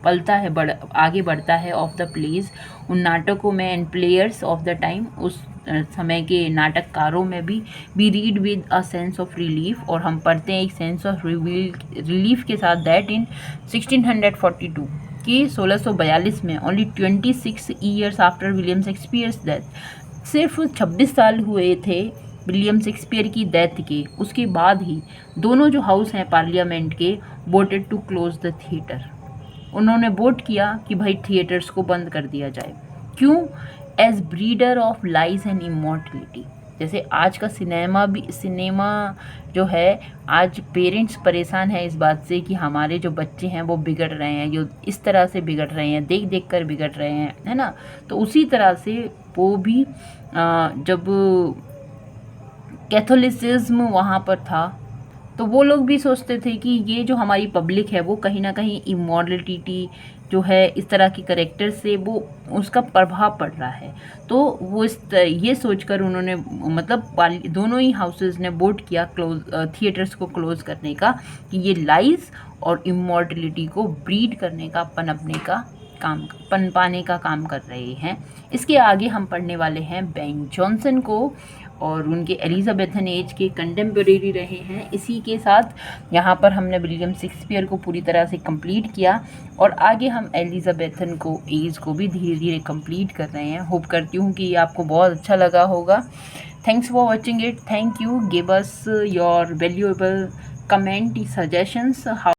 पलता है, आगे बढ़ता है, ऑफ द प्लेज, उन नाटकों में, and players of the time, उस समय के नाटककारों में भी। We read with a sense of relief, और हम पढ़ते हैं एक सेंस ऑफ रिलीफ के साथ, दैट इन 1642 कि 1642 में, only 26 years after William Shakespeare's death, सिर्फ 26 साल हुए थे विलियम शेक्सपियर की डेथ के, उसके बाद ही दोनों जो हाउस हैं पार्लियामेंट के, voted to close the theatre, उन्होंने वोट किया कि भाई थिएटर्स को बंद कर दिया जाए। क्यों? As breeder of lies and immortality, जैसे आज का सिनेमा जो है, आज पेरेंट्स परेशान है इस बात से कि हमारे जो बच्चे हैं वो बिगड़ रहे हैं, जो इस तरह से बिगड़ रहे हैं, देख देख कर बिगड़ रहे हैं, है ना। तो उसी तरह से वो भी जब कैथोलिसिज्म वहाँ पर था तो वो लोग भी सोचते थे कि ये जो हमारी पब्लिक है वो कहीं ना कहीं इमोरलिटी जो है, इस तरह के करेक्टर से वो उसका प्रभाव पड़ रहा है। तो वो ये सोचकर उन्होंने मतलब दोनों ही हाउसेस ने वोट किया थिएटर्स को क्लोज करने का, कि ये लाइज और इमोर्टलिटी को ब्रीड करने का, पनपाने का काम कर रहे हैं। इसके आगे हम पढ़ने वाले हैं बेन जॉनसन को, और उनके एलिजाबेथन एज के कंटेम्परेरी रहे हैं। इसी के साथ यहाँ पर हमने विलियम शेक्सपियर को पूरी तरह से कंप्लीट किया, और आगे हम एलिजाबेथन को एज को भी धीरे धीरे कंप्लीट कर रहे हैं। होप करती हूँ कि ये आपको बहुत अच्छा लगा होगा। Thanks for watching it. Thank you. Give us your valuable comment suggestions.